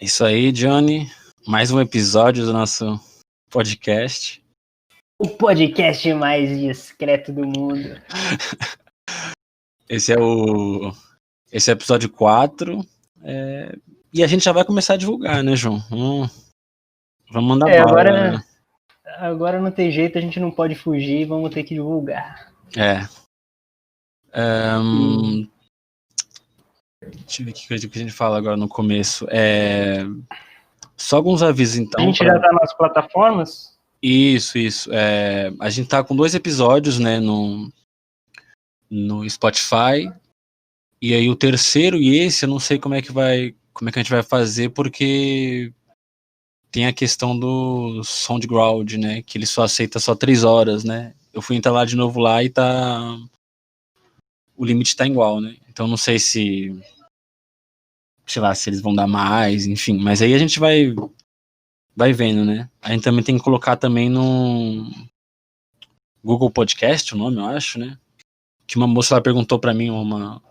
Isso aí, Johnny. Mais um episódio do nosso podcast. O podcast mais discreto do mundo. Esse é o episódio 4. E a gente já vai começar a divulgar, né, João? Vamos mandar bala. Agora não tem jeito, a gente não pode fugir, vamos ter que divulgar. Deixa eu ver o que a gente fala agora no começo. Só alguns avisos, então. A gente já tá nas plataformas? Isso. A gente tá com 2 episódios, né, no Spotify. E aí o terceiro e esse, eu não sei como é que a gente vai fazer, porque tem a questão do SoundCloud, né, que ele só aceita 3 horas, né. Eu fui entrar lá de novo lá e o limite tá igual, né. Então não sei se eles vão dar mais, enfim. Mas aí a gente vai vendo, né. A gente também tem que colocar também no Google Podcast, o nome, eu acho, né. Que uma moça lá perguntou pra mim, uma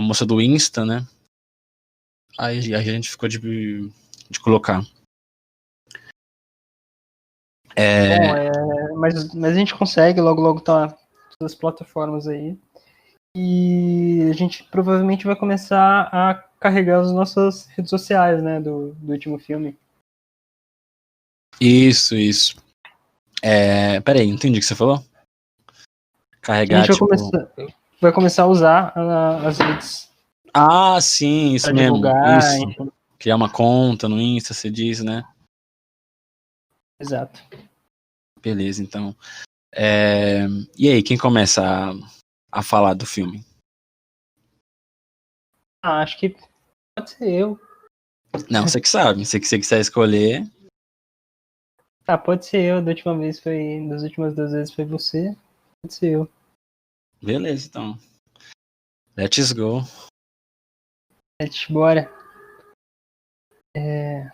moça do Insta, né. Aí a gente ficou de colocar. Mas a gente consegue, logo tá nas plataformas aí. E a gente provavelmente vai começar a carregar as nossas redes sociais, né, do último filme. Isso. Peraí, não entendi o que você falou? Carregar, A gente vai começar a usar as redes. Ah, sim, isso mesmo. Divulgar, isso. Enfim. Criar uma conta no Insta, você diz, né? Exato. Beleza, então. E aí, quem começa a falar do filme? Acho que pode ser eu. Não, você que sabe. Se você quiser escolher. Pode ser eu. Das últimas 2 vezes foi você. Pode ser eu. Beleza, então. Let's go. Bora. Você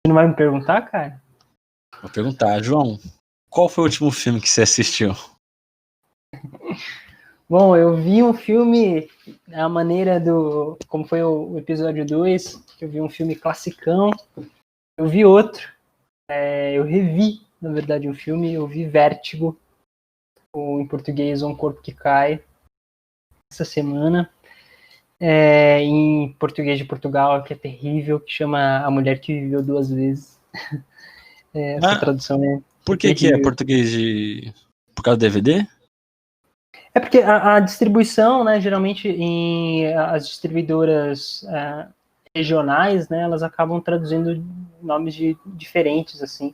não vai me perguntar, cara? Vou perguntar, João, qual foi o último filme que você assistiu? Bom, eu vi um filme à maneira como foi o episódio 2, que eu vi um filme classicão. Eu vi outro. Eu revi, na verdade, um filme. Eu vi Vértigo, ou em português, Um Corpo que Cai, essa semana. Em português de Portugal, que é terrível, que chama A Mulher que Viveu 2 Vezes. Essa tradução é. Por que é português por causa do DVD? É porque a distribuição, né, geralmente as distribuidoras regionais, né, elas acabam traduzindo nomes diferentes, assim.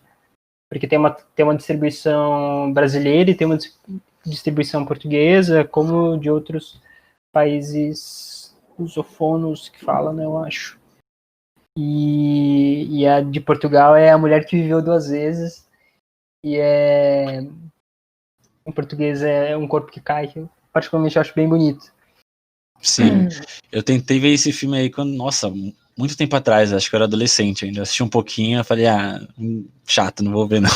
Porque tem uma distribuição brasileira e tem uma distribuição portuguesa, como de outros países lusófonos que falam, né, eu acho. E a de Portugal é A Mulher que Viveu 2 Vezes, e em português é Um Corpo que Cai, que eu particularmente acho bem bonito. Sim, eu tentei ver esse filme aí muito tempo atrás, acho que eu era adolescente ainda, assisti um pouquinho, eu falei, chato, não vou ver não,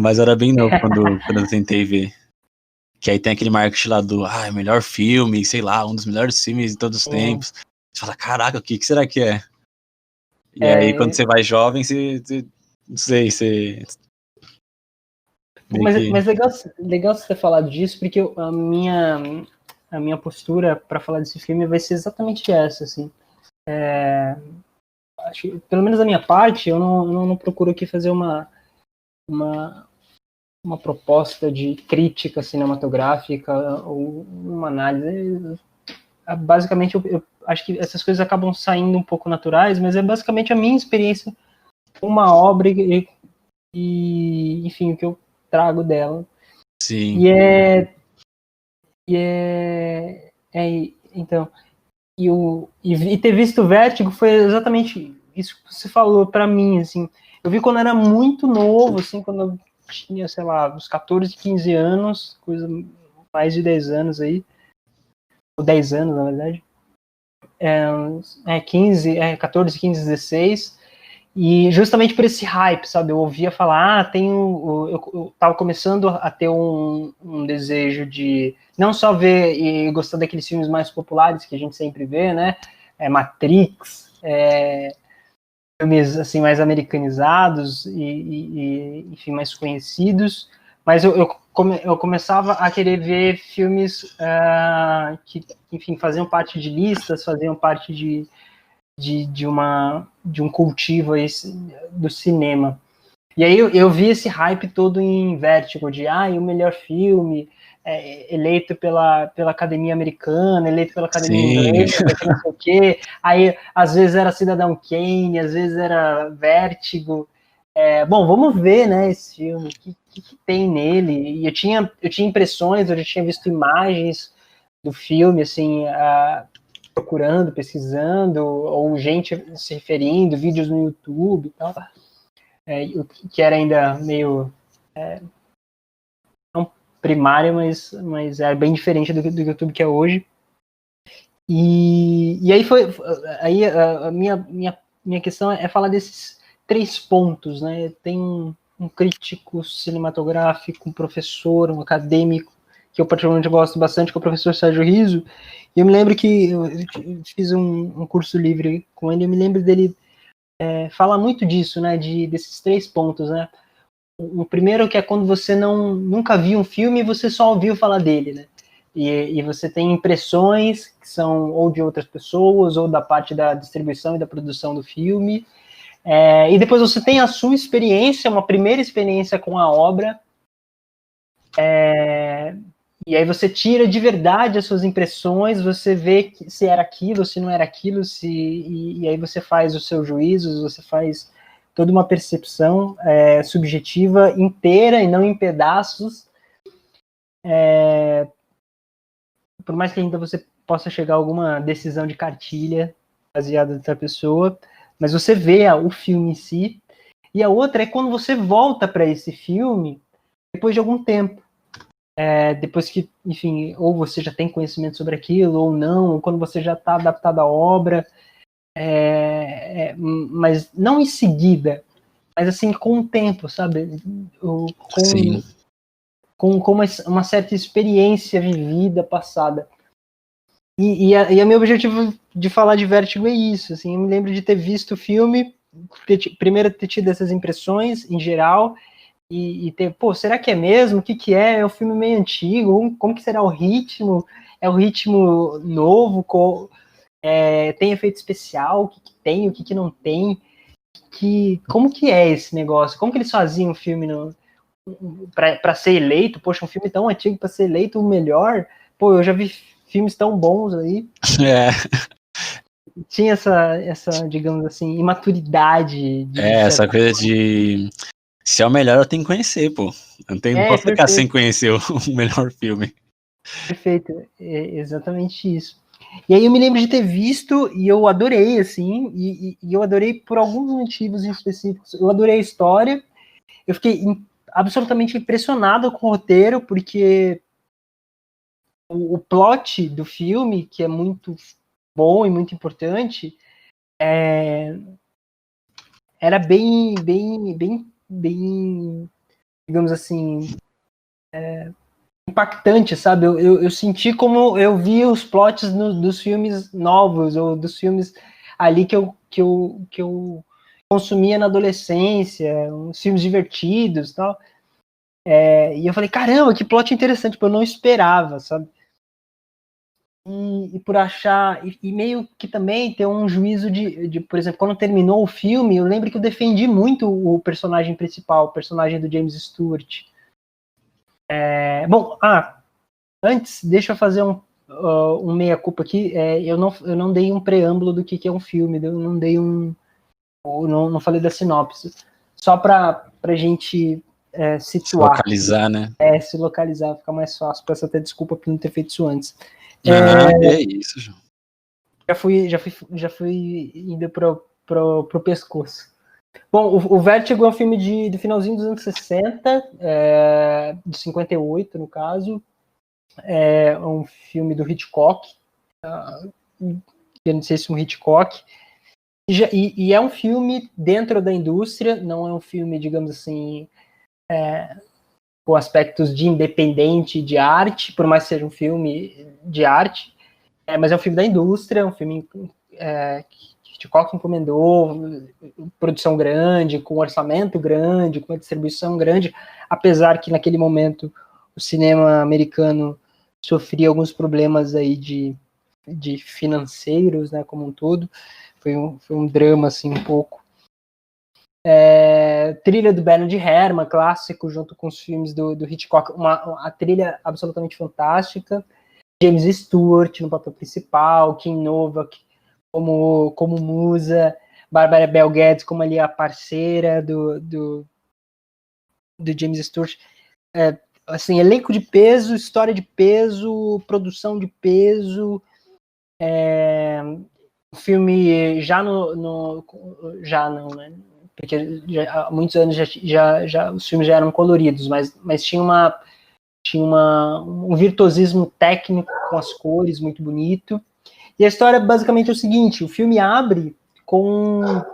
mas era bem novo quando eu tentei ver, que aí tem aquele marketing lá do, melhor filme, sei lá, um dos melhores filmes de todos os tempos, você fala, caraca, o que será que é? E aí quando você vai jovem, você não sei, você... Mas legal você ter falado disso, porque a minha postura para falar desse filme vai ser exatamente essa, assim. Acho que, pelo menos da minha parte, eu não procuro aqui fazer uma proposta de crítica cinematográfica ou uma análise. Basicamente, eu acho que essas coisas acabam saindo um pouco naturais, mas é basicamente a minha experiência com uma obra e enfim, o que eu trago dela. Sim. Então, e ter visto Vértigo foi exatamente isso que você falou pra mim, assim. Eu vi quando era muito novo, assim, quando eu tinha, sei lá, uns 14, 15 anos, coisa mais de 10 anos aí, ou 10 anos, na verdade. 14, 15, 16, e justamente por esse hype, sabe? Eu ouvia falar, eu tava começando a ter um desejo de não só ver e gostar daqueles filmes mais populares que a gente sempre vê, né? Matrix, filmes assim, mais americanizados enfim, mais conhecidos, mas eu começava a querer ver filmes que, enfim, faziam parte de listas, faziam parte de um cultivo aí do cinema. E aí eu vi esse hype todo em Vértigo, de o melhor filme, eleito pela Academia Americana, eleito pela Academia Inglesa, que não sei o quê. Aí, às vezes era Cidadão Kane, às vezes era Vértigo. Bom, vamos ver, né, esse filme, o que tem nele. E eu tinha impressões, eu já tinha visto imagens do filme, assim, procurando, pesquisando, ou gente se referindo, vídeos no YouTube e tal. Que era ainda meio não primário, mas é bem diferente do YouTube que é hoje. E aí a minha questão é falar desses 3 pontos, né? Tem um crítico cinematográfico, um professor, um acadêmico, que eu particularmente gosto bastante, que é o professor Sérgio Riso. E eu me lembro que eu fiz um curso livre com ele, eu me lembro dele falar muito disso, né? Desses 3 pontos, né? O primeiro que é quando você nunca viu um filme e você só ouviu falar dele, né? E você tem impressões que são ou de outras pessoas, ou da parte da distribuição e da produção do filme. E depois você tem a sua experiência, uma primeira experiência com a obra. E aí você tira de verdade as suas impressões, você vê se era aquilo, se não era aquilo, e aí você faz os seus juízos, você faz toda uma percepção subjetiva inteira e não em pedaços. Por mais que ainda você possa chegar a alguma decisão de cartilha baseada em outra pessoa, mas você vê o filme em si. E a outra é quando você volta para esse filme depois de algum tempo. Depois que, enfim, ou você já tem conhecimento sobre aquilo, ou não, ou quando você já está adaptado à obra, mas não em seguida, mas assim, com o tempo, sabe? Com uma certa experiência vivida, passada. E o meu objetivo de falar de Vértigo é isso, assim, eu me lembro de ter visto o filme, primeiro ter tido essas impressões, em geral, e ter, será que é mesmo? O que é? É um filme meio antigo, como que será o ritmo? É um ritmo novo? Tem efeito especial? O que tem? O que não tem? Como que é esse negócio? Como que eles faziam o filme para ser eleito? Poxa, um filme tão antigo para ser eleito o melhor? Eu já vi filmes tão bons aí. Tinha essa, digamos assim, imaturidade. Essa coisa de... Se é o melhor, eu tenho que conhecer, pô. Eu não posso ficar sem conhecer o melhor filme. Perfeito, exatamente isso. E aí eu me lembro de ter visto, e eu adorei, assim, e eu adorei por alguns motivos específicos. Eu adorei a história, eu fiquei absolutamente impressionado com o roteiro, porque o plot do filme, que é muito bom e muito importante, era bem, digamos assim, impactante, sabe? Eu senti como eu vi os plots dos filmes novos, ou dos filmes ali que eu consumia na adolescência, uns filmes divertidos e tal. E eu falei, caramba, que plot interessante, eu não esperava, sabe? E por achar, e meio que também ter um juízo de, por exemplo, quando terminou o filme, eu lembro que eu defendi muito o personagem principal, o personagem do James Stewart. Bom, antes, deixa eu fazer um meia-culpa aqui. Eu não dei um preâmbulo do que é um filme, eu não dei não falei da sinopse. Só para a gente situar. Se localizar, né? Se localizar, fica mais fácil. Peço até desculpa por não ter feito isso antes. É isso, João. Já fui indo pro pescoço. Bom, o Vértigo é um filme do finalzinho dos anos 60, de 58, no caso. É um filme do Hitchcock. Eu não sei se é um Hitchcock. E é um filme dentro da indústria, não é um filme, digamos assim, com aspectos de independente de arte, por mais que seja um filme de arte, mas é um filme da indústria, um filme que Hitchcock encomendou, produção grande, com orçamento grande, com uma distribuição grande, apesar que naquele momento o cinema americano sofria alguns problemas aí de financeiros, né, como um todo. Foi um drama, assim, um pouco. Trilha do Bernard Herrmann, clássico, junto com os filmes do Hitchcock, a trilha absolutamente fantástica. James Stewart no papel principal, Kim Novak como musa, Barbara Bel Geddes como ali a parceira do James Stewart. Assim, elenco de peso, história de peso, produção de peso. O filme já não, né? Porque há muitos anos já os filmes já eram coloridos, mas tinha um virtuosismo técnico com as cores muito bonito. E a história basicamente é o seguinte: o filme abre com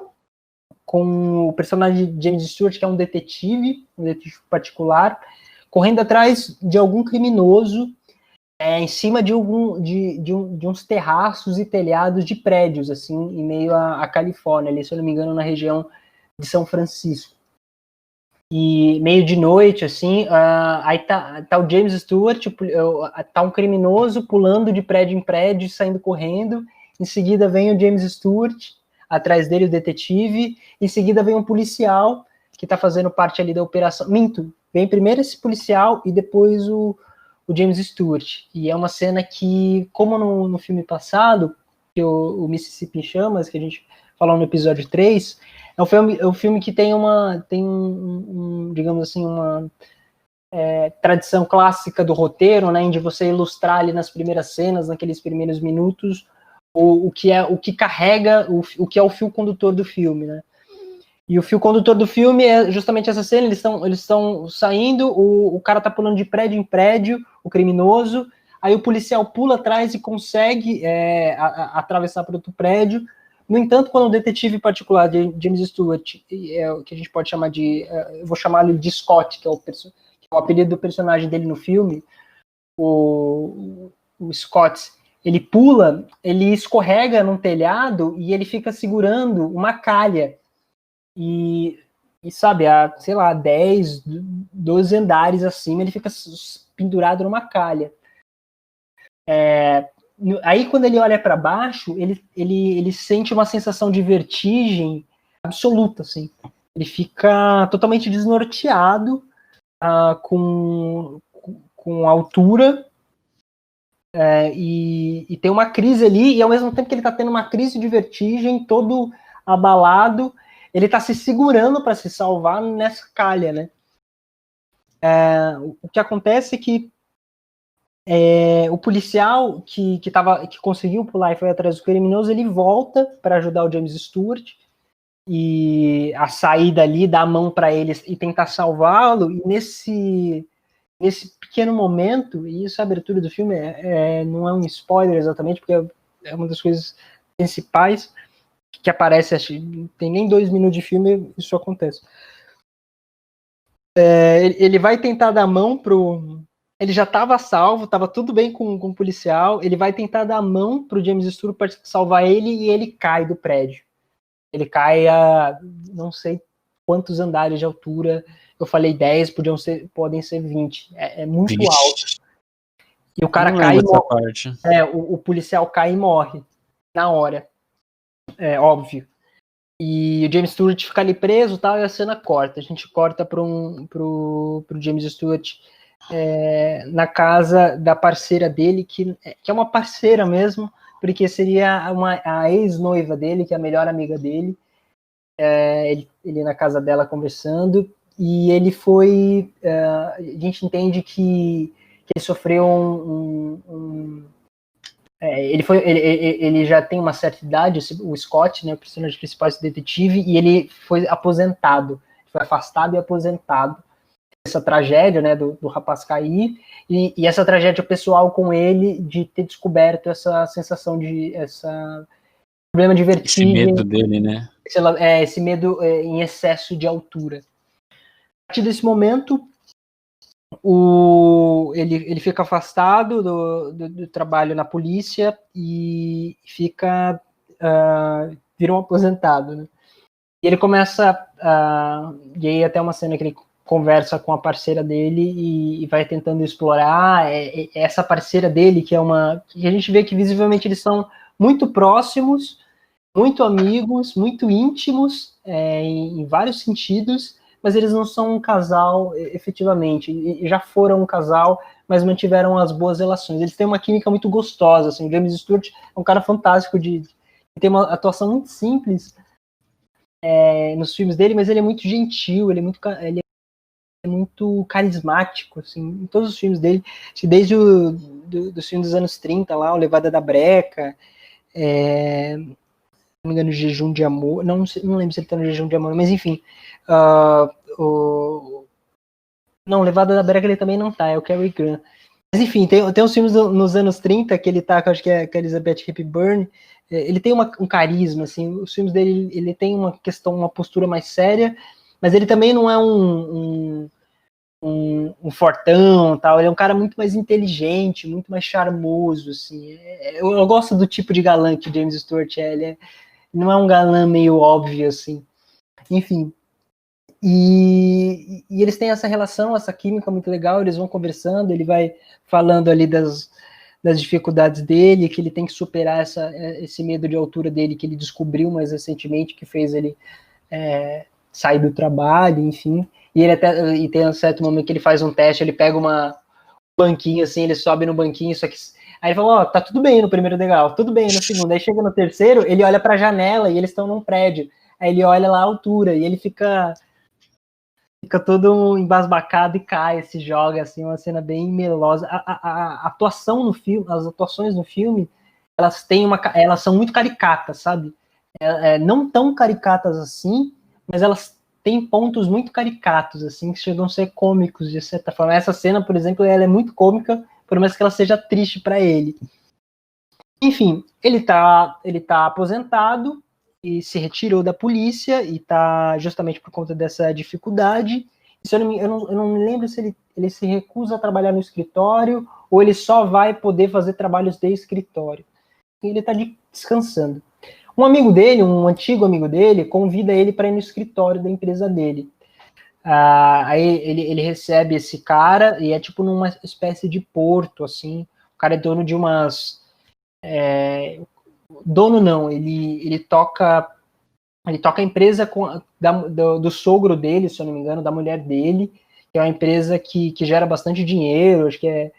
o personagem de James Stewart, que é um detetive particular, correndo atrás de algum criminoso em cima de uns terraços e telhados de prédios, assim, em meio à Califórnia, ali, se eu não me engano, na região de São Francisco. E meio de noite, assim, aí tá o James Stewart, tá um criminoso pulando de prédio em prédio, saindo correndo. Em seguida vem o James Stewart, atrás dele o detetive. Em seguida vem um policial que tá fazendo parte ali da operação. Minto, vem primeiro esse policial e depois o James Stewart. E é uma cena que, como no filme passado, que o Mississippi em Chamas, que a gente falou no episódio 3, é um filme que tem digamos assim, uma tradição clássica do roteiro, né, de você ilustrar ali nas primeiras cenas, naqueles primeiros minutos, o que carrega, o que é o fio condutor do filme, né? E o fio condutor do filme é justamente essa cena. Eles estão saindo, o cara tá pulando de prédio em prédio, o criminoso, aí o policial pula atrás e consegue atravessar para outro prédio. No entanto, quando o detetive particular de James Stewart, o que a gente pode chamar eu vou chamar ele de Scott, que é o apelido do personagem dele no filme, o Scott, ele pula, ele escorrega num telhado e ele fica segurando uma calha. E sabe, sei lá, 10, 12 andares acima, ele fica pendurado numa calha. Aí, quando ele olha para baixo, ele sente uma sensação de vertigem absoluta, assim. Ele fica totalmente desnorteado, com altura, e tem uma crise ali, e ao mesmo tempo que ele está tendo uma crise de vertigem, todo abalado, ele está se segurando para se salvar nessa calha, né? O que acontece é que o policial que conseguiu pular e foi atrás do criminoso, ele volta para ajudar o James Stewart e a sair dali, dar a mão para ele e tentar salvá-lo. E nesse pequeno momento, e isso, a abertura do filme não é um spoiler exatamente, porque é uma das coisas principais que aparece, acho, tem nem 2 minutos de filme, isso acontece. Ele vai tentar dar a mão ele já estava salvo, estava tudo bem com o policial, ele vai tentar dar a mão pro James Stewart para salvar ele, e ele cai do prédio. Ele cai a não sei quantos andares de altura. Eu falei 10, podem ser 20. É muito 20. alto. E o cara cai e morre. O policial cai e morre na hora. É óbvio. E o James Stewart fica ali preso, tal, e a cena corta. A gente corta pro James Stewart na casa da parceira dele, que é uma parceira mesmo, porque seria a ex-noiva dele, que é a melhor amiga dele. Ele na casa dela conversando, e ele foi... a gente entende que ele sofreu ele já tem uma certa idade, o Scott, né, o personagem principal, esse detetive, e ele foi aposentado, foi afastado e aposentado. Essa tragédia, né, do rapaz cair, e essa tragédia pessoal com ele, de ter descoberto essa sensação problema de vertigem. Esse medo dele, né? Esse medo em excesso de altura. A partir desse momento, ele fica afastado do trabalho na polícia e fica vira um aposentado, né? E ele começa e aí até uma cena que ele conversa com a parceira dele e vai tentando explorar essa parceira dele, que a gente vê que visivelmente eles são muito próximos, muito amigos, muito íntimos, em vários sentidos, mas eles não são um casal efetivamente, e já foram um casal, mas mantiveram as boas relações. Eles têm uma química muito gostosa, assim. O James Stewart é um cara fantástico, tem uma atuação muito simples nos filmes dele, mas ele é muito gentil, ele é muito carismático, assim, em todos os filmes dele, desde dos filmes dos anos 30 lá, o Levada da Breca, não me engano, Jejum de Amor, não lembro se ele tá no Jejum de Amor, mas enfim, não, Levada da Breca ele também não tá, é o Cary Grant. Mas enfim, tem uns filmes nos anos 30 que ele tá, que eu acho que é a Elizabeth Hepburn, ele tem um carisma, assim, os filmes dele, ele tem uma postura mais séria, mas ele também não é um fortão, tal. Ele é um cara muito mais inteligente, muito mais charmoso, assim. Eu gosto do tipo de galã que o James Stewart é. Ele não é um galã meio óbvio, assim. Enfim. E eles têm essa relação, essa química muito legal. Eles vão conversando, ele vai falando ali das dificuldades dele, que ele tem que superar esse medo de altura dele que ele descobriu mais recentemente, que fez ele sair do trabalho, enfim. E tem um certo momento que ele faz um teste, ele pega um banquinho assim, ele sobe no banquinho, só que aí ele fala, tá tudo bem no primeiro degrau, tudo bem no segundo. Aí chega no terceiro, ele olha pra janela e eles estão num prédio. Aí ele olha lá a altura e ele fica todo embasbacado e cai, se joga, assim, uma cena bem melosa. A atuação no filme, as atuações no filme, elas são muito caricatas, sabe? Não tão caricatas assim, mas elas têm pontos muito caricatos, assim, que chegam a ser cômicos, de certa forma. Essa cena, por exemplo, ela é muito cômica, por mais que ela seja triste para ele. Enfim, ele tá aposentado e se retirou da polícia e tá justamente por conta dessa dificuldade. Eu não me lembro se ele se recusa a trabalhar no escritório ou ele só vai poder fazer trabalhos de escritório. E ele tá descansando. Um amigo dele, um antigo amigo dele, convida ele para ir no escritório da empresa dele. Aí ele recebe esse cara e é tipo numa espécie de porto, assim. O cara é dono de umas... dono não, ele toca a empresa do sogro dele, se eu não me engano, da mulher dele, que é uma empresa que gera bastante dinheiro, acho que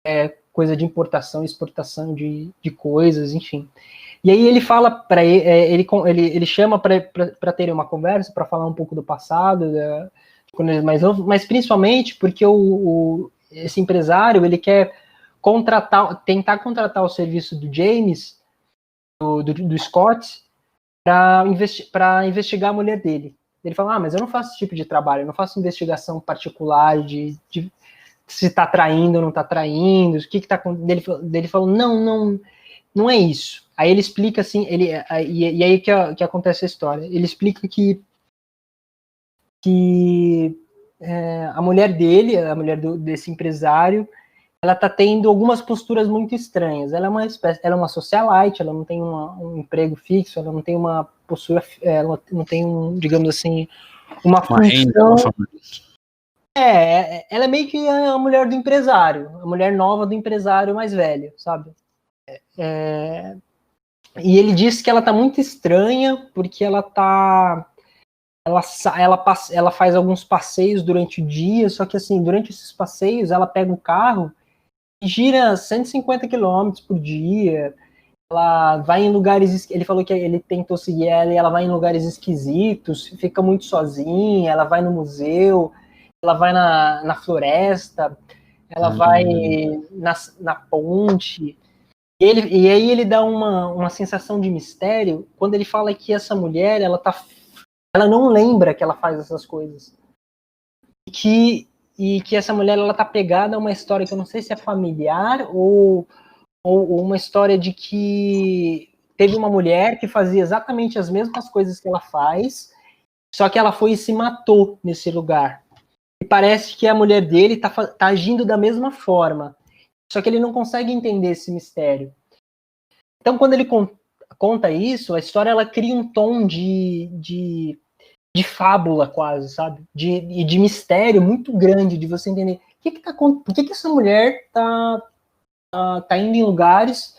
é coisa de importação e exportação de coisas, enfim. E aí ele fala para ele chama para terem uma conversa, para falar um pouco do passado, quando ele é mais novo, mas principalmente porque esse empresário ele quer tentar contratar o serviço do James, do Scott, para investigar a mulher dele. Ele fala, mas eu não faço esse tipo de trabalho, eu não faço investigação particular de se está traindo ou não está traindo, o que está acontecendo. Ele falou, não é isso. Aí ele explica assim, e aí que acontece a história. Ele explica que a mulher dele, a mulher desse empresário, ela tá tendo algumas posturas muito estranhas. Ela é uma socialite, ela não tem um emprego fixo, ela não tem uma postura, ela não tem digamos assim, uma função. Ela é meio que a mulher do empresário, a mulher nova do empresário mais velho, sabe? E ele disse que ela tá muito estranha porque ela faz alguns passeios durante o dia, só que assim, durante esses passeios ela pega o carro e gira 150 km por dia, ela vai em lugares, ele falou que ele tentou seguir ela e ela vai em lugares esquisitos, fica muito sozinha, ela vai no museu, ela vai na floresta, ela vai na ponte. E aí ele dá uma sensação de mistério quando ele fala que essa mulher, ela não lembra que ela faz essas coisas. E que essa mulher, ela tá pegada a uma história que eu não sei se é familiar ou uma história de que teve uma mulher que fazia exatamente as mesmas coisas que ela faz, só que ela foi e se matou nesse lugar. E parece que a mulher dele tá agindo da mesma forma. Só que ele não consegue entender esse mistério. Então, quando ele conta isso, a história ela cria um tom de fábula quase, sabe? De mistério muito grande, de você entender por que essa mulher tá indo em lugares,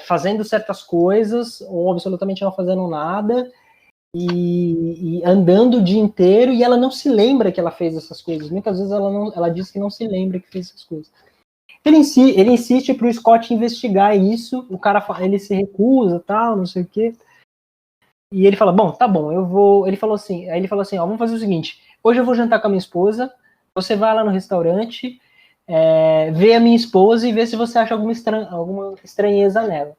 fazendo certas coisas, ou absolutamente não fazendo nada, e andando o dia inteiro, e ela não se lembra que ela fez essas coisas. Muitas vezes ela diz que não se lembra que fez essas coisas. Ele insiste pro Scott investigar isso, o cara ele se recusa, tal, não sei o quê. E ele fala, bom, tá bom, eu vou. Ele falou assim, ó, vamos fazer o seguinte, hoje eu vou jantar com a minha esposa, você vai lá no restaurante, vê a minha esposa e vê se você acha alguma estranheza nela.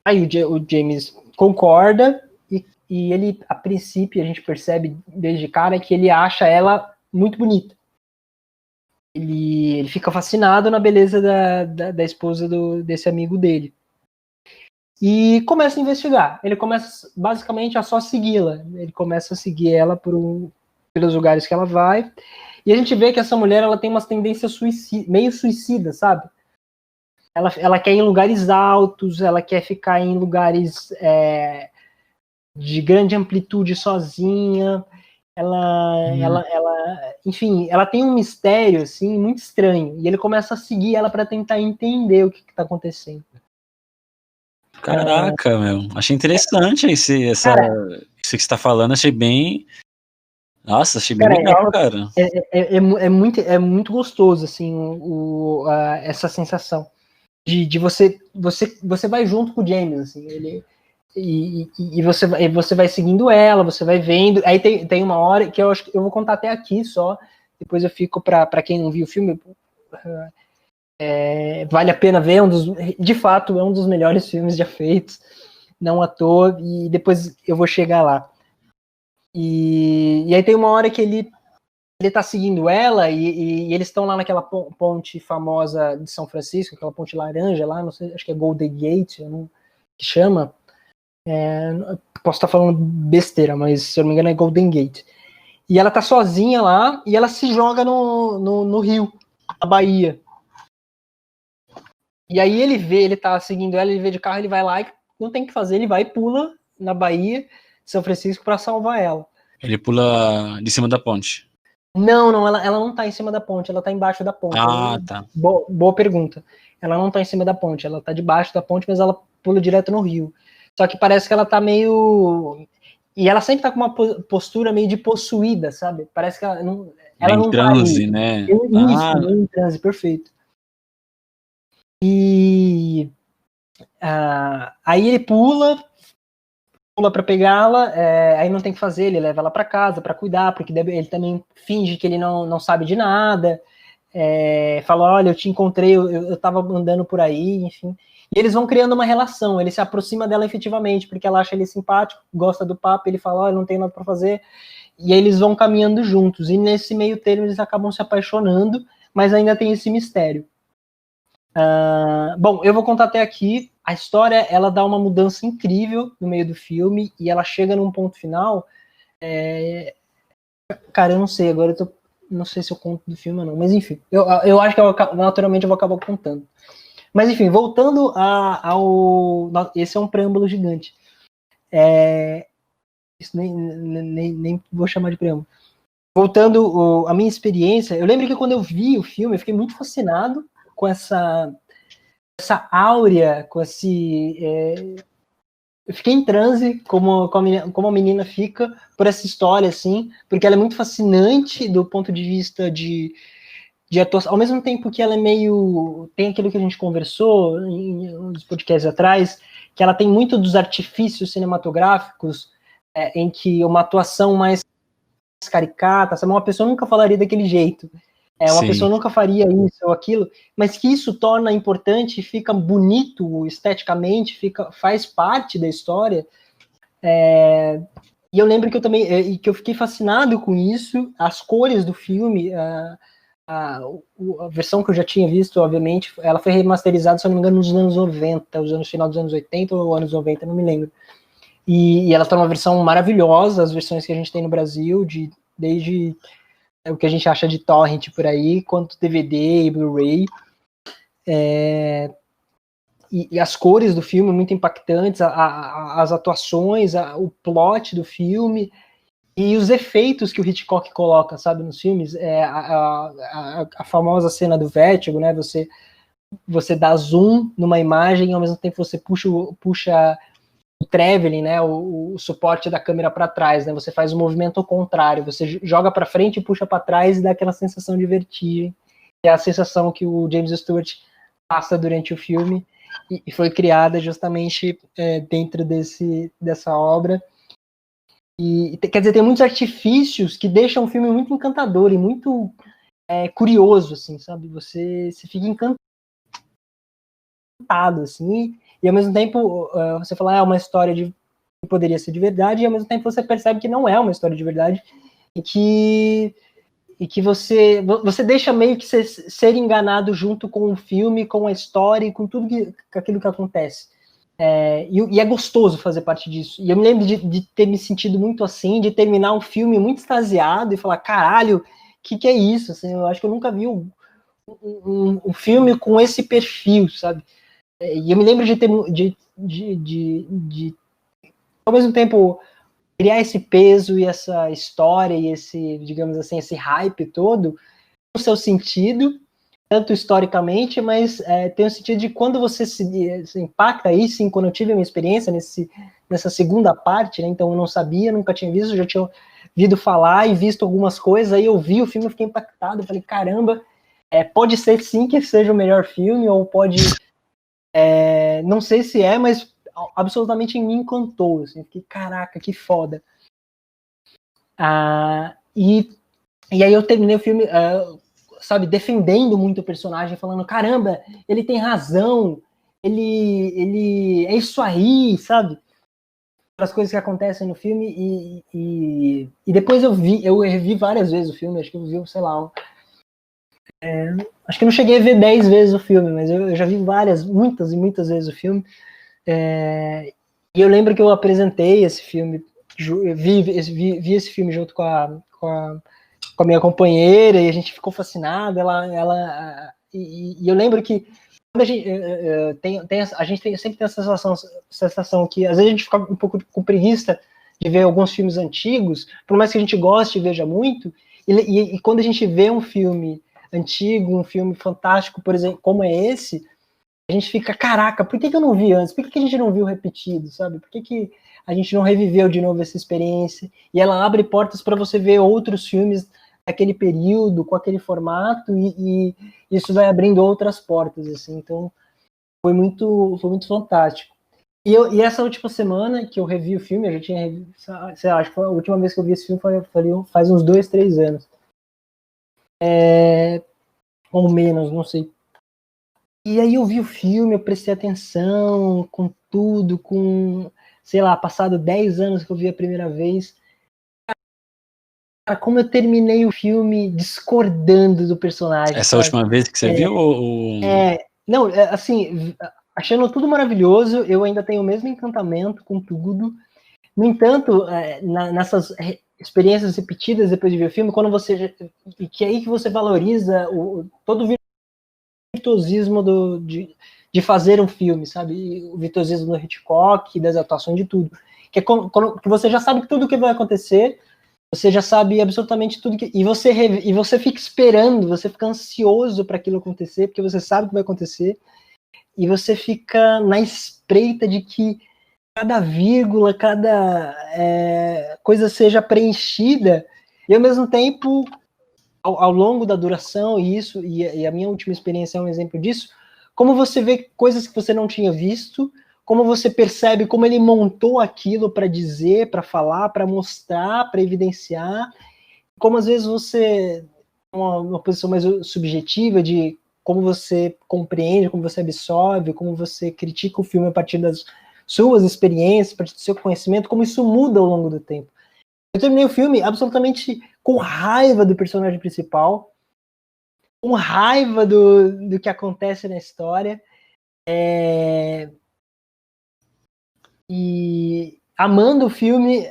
Aí o James concorda, e ele, a princípio, a gente percebe desde cara que ele acha ela muito bonita. Ele fica fascinado na beleza da esposa desse amigo dele. E começa a investigar. Ele começa basicamente a só segui-la. Ele começa a seguir ela pelos lugares que ela vai. E a gente vê que essa mulher ela tem umas tendências meio suicidas, sabe? Ela quer ir em lugares altos, ela quer ficar em lugares de grande amplitude sozinha. Enfim, ela tem um mistério assim muito estranho. E ele começa a seguir ela para tentar entender o que está acontecendo. Caraca, meu. Achei interessante isso que você está falando. Achei bem. Nossa, achei bem legal, cara. É muito gostoso, assim, essa sensação de você vai junto com o James, assim, e você vai seguindo ela, você vai vendo. Aí tem uma hora que eu acho que eu vou contar até aqui só, depois eu fico para quem não viu o filme. Vale a pena ver, de fato é um dos melhores filmes já feitos, não à toa, e depois eu vou chegar lá. E aí tem uma hora que ele tá seguindo ela, e eles estão lá naquela ponte famosa de São Francisco, aquela ponte laranja lá, não sei, acho que é Golden Gate, que chama. Posso estar falando besteira, mas se eu não me engano é Golden Gate. E ela tá sozinha lá, e ela se joga no rio, na Bahia. E aí ele tá seguindo ela, ele vê de carro, ele vai lá e não tem o que fazer, ele vai e pula na Bahia de São Francisco para salvar ela. Ele pula de cima da ponte. Não, ela não tá em cima da ponte, ela tá embaixo da ponte. Tá. Boa pergunta. Ela não tá em cima da ponte, ela tá debaixo da ponte, mas ela pula direto no rio. Só que parece que ela tá meio... E ela sempre tá com uma postura meio de possuída, sabe? Parece que ela não transe, tá né? Isso, em transe, perfeito. E aí ele pula para pegá-la, aí não tem o que fazer, ele leva ela para casa para cuidar, porque ele também finge que ele não sabe de nada, fala, olha, eu te encontrei, eu tava andando por aí, enfim. E eles vão criando uma relação, ele se aproxima dela efetivamente, porque ela acha ele simpático, gosta do papo, ele fala, olha, não tem nada para fazer, e aí eles vão caminhando juntos, e nesse meio termo eles acabam se apaixonando, mas ainda tem esse mistério. Bom, eu vou contar até aqui. A história, ela dá uma mudança incrível no meio do filme, e ela chega num ponto final. Cara, eu não sei, agora não sei se eu conto do filme ou não, mas enfim, eu acho que naturalmente eu vou acabar contando. Mas enfim, voltando esse é um preâmbulo gigante. Isso nem vou chamar de preâmbulo. Voltando a minha experiência, eu lembro que quando eu vi o filme, eu fiquei muito fascinado com essa áurea, com esse... eu fiquei em transe como a menina fica por essa história, assim, porque ela é muito fascinante do ponto de vista de atuação, ao mesmo tempo que ela é meio... Tem aquilo que a gente conversou em uns podcasts atrás, que ela tem muito dos artifícios cinematográficos, em que uma atuação mais caricata, sabe? Uma pessoa nunca falaria daquele jeito. Uma pessoa nunca faria isso ou aquilo, mas que isso torna importante, fica bonito esteticamente, faz parte da história. E eu lembro que eu também que eu fiquei fascinado com isso, as cores do filme, a versão que eu já tinha visto, obviamente, ela foi remasterizada, se eu não me engano, nos anos 90, final dos anos 80 ou anos 90, não me lembro. E ela tá uma versão maravilhosa, as versões que a gente tem no Brasil, desde o que a gente acha de torrent por aí, quanto DVD e Blu-ray. e as cores do filme muito impactantes, as atuações, o plot do filme e os efeitos que o Hitchcock coloca, sabe, nos filmes, a famosa cena do vértigo, né, você dá zoom numa imagem e ao mesmo tempo você puxa o traveling, né, o suporte da câmera para trás, né, você faz o movimento ao contrário, você joga para frente e puxa para trás e dá aquela sensação de vertigem, que é a sensação que o James Stewart passa durante o filme, e foi criada justamente dentro dessa obra. E quer dizer, tem muitos artifícios que deixam o filme muito encantador e muito curioso, assim, sabe? Você fica encantado, assim, e ao mesmo tempo você fala, é uma história que poderia ser de verdade, e ao mesmo tempo você percebe que não é uma história de verdade, e que você deixa meio que ser enganado junto com o filme, com a história e com tudo aquilo que acontece. E é gostoso fazer parte disso. E eu me lembro de ter me sentido muito assim, de terminar um filme muito extasiado e falar, caralho, que é isso? Assim, eu acho que eu nunca vi um filme com esse perfil, sabe? E eu me lembro de ao mesmo tempo, criar esse peso e essa história e esse, digamos assim, esse hype todo, no seu sentido, tanto historicamente, mas tem o sentido de quando você se impacta aí, sim, quando eu tive a minha experiência nessa segunda parte, né, então eu não sabia, nunca tinha visto, já tinha ouvido falar e visto algumas coisas, aí eu vi o filme, eu fiquei impactado, eu falei, caramba, pode ser sim que seja o melhor filme, ou pode, não sei se mas absolutamente me encantou, assim, fiquei, caraca, que foda. E aí eu terminei o filme, sabe, defendendo muito o personagem, falando, caramba, ele tem razão, ele é isso aí, sabe? As coisas que acontecem no filme, e depois eu revi várias vezes o filme, acho que eu vi, sei lá, acho que eu não cheguei a ver 10 vezes o filme, mas eu já vi muitas e muitas vezes o filme, e eu lembro que eu apresentei esse filme, vi esse filme junto com a minha companheira, e a gente ficou fascinado, e eu lembro que quando a gente sempre tem essa sensação que às vezes a gente fica um pouco com preguiça de ver alguns filmes antigos, por mais que a gente goste e veja muito, e quando a gente vê um filme antigo, um filme fantástico, por exemplo, como é esse, a gente fica, caraca, por que eu não vi antes? Por que a gente não viu repetido, sabe? Por que a gente não reviveu de novo essa experiência? E ela abre portas para você ver outros filmes daquele período, com aquele formato, e isso vai abrindo outras portas, assim. Então, foi muito fantástico. E essa última semana que eu revi o filme, eu já tinha revisto, sei lá, acho que foi a última vez que eu vi esse filme faz uns 2, 3 anos. Ou menos, não sei. E aí eu vi o filme, eu prestei atenção com tudo, sei lá, passado 10 anos que eu vi a primeira vez. Cara, como eu terminei o filme discordando do personagem. Essa última vez que você viu? Não, assim, achando tudo maravilhoso, eu ainda tenho o mesmo encantamento com tudo. No entanto, nessas experiências repetidas depois de ver o filme, quando você. E que é aí que você valoriza todo o virtuosismo de fazer um filme, sabe? O virtuosismo do Hitchcock, das atuações, de tudo. Que é que você já sabe tudo o que vai acontecer, você já sabe absolutamente tudo e você fica esperando, você fica ansioso para aquilo acontecer, porque você sabe o que vai acontecer, e você fica na espreita de que cada vírgula, cada coisa seja preenchida, e ao mesmo tempo, ao longo da duração, e a minha última experiência é um exemplo disso, como você vê coisas que você não tinha visto, como você percebe como ele montou aquilo para dizer, para falar, para mostrar, para evidenciar, como às vezes você, uma posição mais subjetiva de como você compreende, como você absorve, como você critica o filme a partir das suas experiências, a partir do seu conhecimento, como isso muda ao longo do tempo. Eu terminei o filme absolutamente com raiva do personagem principal, com raiva do que acontece na história, e amando o filme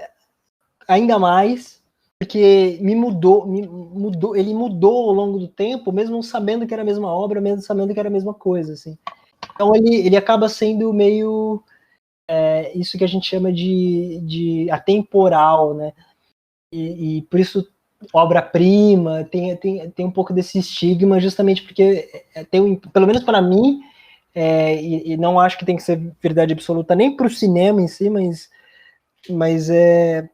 ainda mais, porque ele mudou ao longo do tempo, mesmo sabendo que era a mesma obra, mesmo sabendo que era a mesma coisa, assim. Então ele acaba sendo meio isso que a gente chama de atemporal, né? E por isso obra-prima tem um pouco desse estigma, justamente porque pelo menos para mim, e não acho que tem que ser verdade absoluta nem para o cinema em si, mas é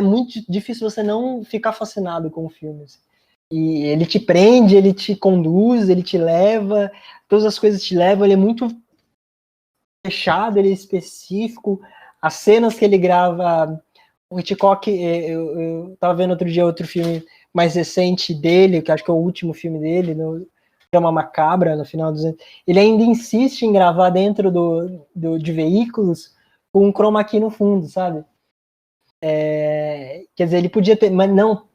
muito difícil você não ficar fascinado com o filme. Assim. E ele te prende, ele te conduz, ele te leva, todas as coisas te levam, ele é muito fechado, ele é específico. As cenas que ele grava, o Hitchcock, eu tava vendo outro dia outro filme mais recente dele, que acho que é o último filme dele, no Drama Macabra, no final dos anos. Ele ainda insiste em gravar dentro de veículos com um chroma key no fundo, sabe? Quer dizer, ele podia ter, mas não,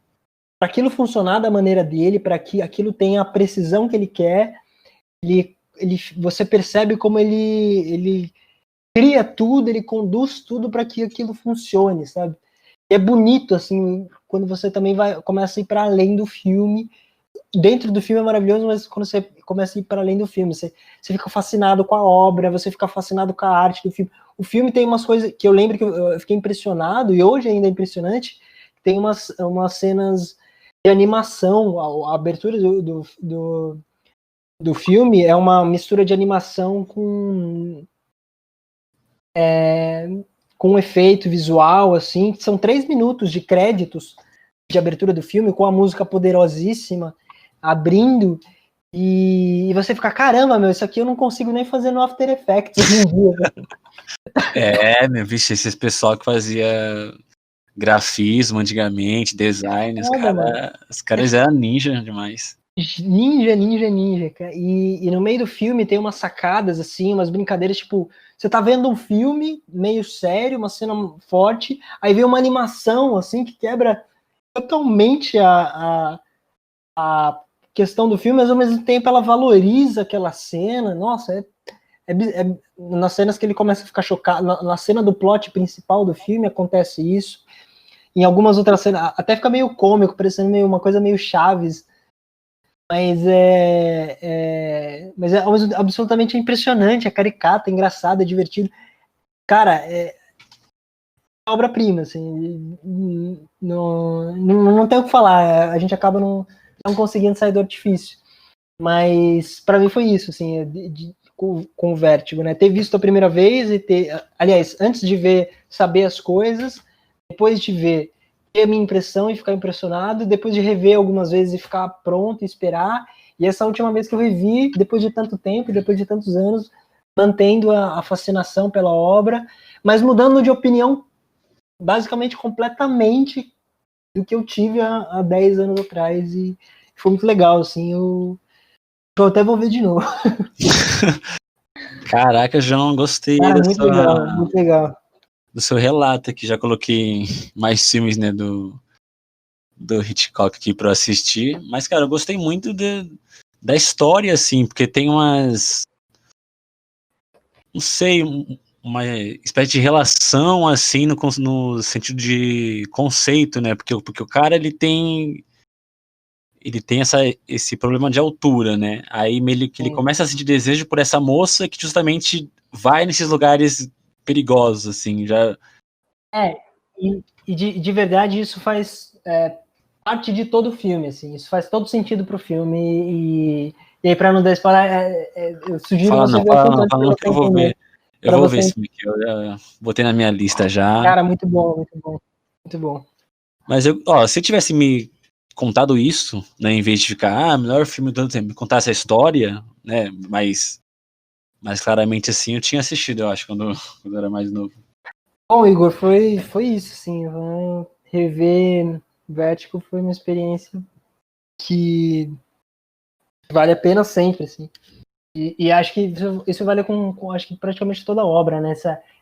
para aquilo funcionar da maneira dele, para que aquilo tenha a precisão que ele quer, você percebe como ele cria tudo, ele conduz tudo para que aquilo funcione, sabe? E é bonito, assim, quando você também começa a ir para além do filme. Dentro do filme é maravilhoso, mas quando você começa a ir para além do filme, você fica fascinado com a obra, você fica fascinado com a arte do filme. O filme tem umas coisas que eu lembro que eu fiquei impressionado, e hoje ainda é impressionante, tem umas cenas de animação, a abertura do filme é uma mistura de animação com um efeito visual, assim, são 3 minutos de créditos de abertura do filme, com a música poderosíssima abrindo, e você fica, caramba, meu, isso aqui eu não consigo nem fazer no After Effects hoje em dia. Meu, vixe, esses pessoal que fazia grafismo antigamente, design, os caras eram ninja demais. Ninja, cara. E no meio do filme tem umas sacadas, assim, umas brincadeiras, tipo, você tá vendo um filme meio sério, uma cena forte, aí vem uma animação, assim, que quebra totalmente a questão do filme, mas ao mesmo tempo ela valoriza aquela cena. Nossa, nas cenas que ele começa a ficar chocado, na cena do plot principal do filme acontece isso. Em algumas outras cenas, até fica meio cômico, parecendo uma coisa meio Chaves, mas mas é absolutamente impressionante, é caricato, é engraçado, é divertido. Cara, é obra-prima, assim, não tem o que falar, a gente acaba não conseguindo sair do artifício. Mas para mim foi isso, assim, com o Vértigo, né? Ter visto a primeira vez aliás, antes de ver, saber as coisas, depois de ver, ter a minha impressão e ficar impressionado, depois de rever algumas vezes e ficar pronto e esperar. E essa última vez que eu revi, depois de tanto tempo, depois de tantos anos, mantendo a fascinação pela obra, mas mudando de opinião basicamente completamente do que eu tive há 10 anos atrás. E foi muito legal, assim, eu até vou ver de novo. Caraca, João, gostei Cara, muito legal, muito legal. do seu relato aqui. Já coloquei mais filmes, né, do Hitchcock aqui para assistir. Mas, cara, eu gostei muito da história, assim, porque tem umas... Não sei, uma espécie de relação, assim, no sentido de conceito, né? Porque o cara, ele tem esse problema de altura, né? Aí meio que ele começa a sentir desejo por essa moça que justamente vai nesses lugares perigosos, assim, já... E de verdade isso faz parte de todo o filme, assim, isso faz todo sentido pro filme, e aí pra não dar spoiler, eu sugiro você ver o quanto antes pra você entender. Eu vou ver esse filme aqui, eu já botei na minha lista já. Cara, muito bom, muito bom, muito bom. Mas se tivesse me contado isso, né, em vez de ficar, melhor filme do ano tempo, me contar essa história, né, mas claramente assim, eu tinha assistido, eu acho, quando eu era mais novo. Bom, Igor, foi isso, sim, rever Vertigo foi uma experiência que vale a pena sempre, assim. E acho que isso vale com acho que praticamente toda a obra, né?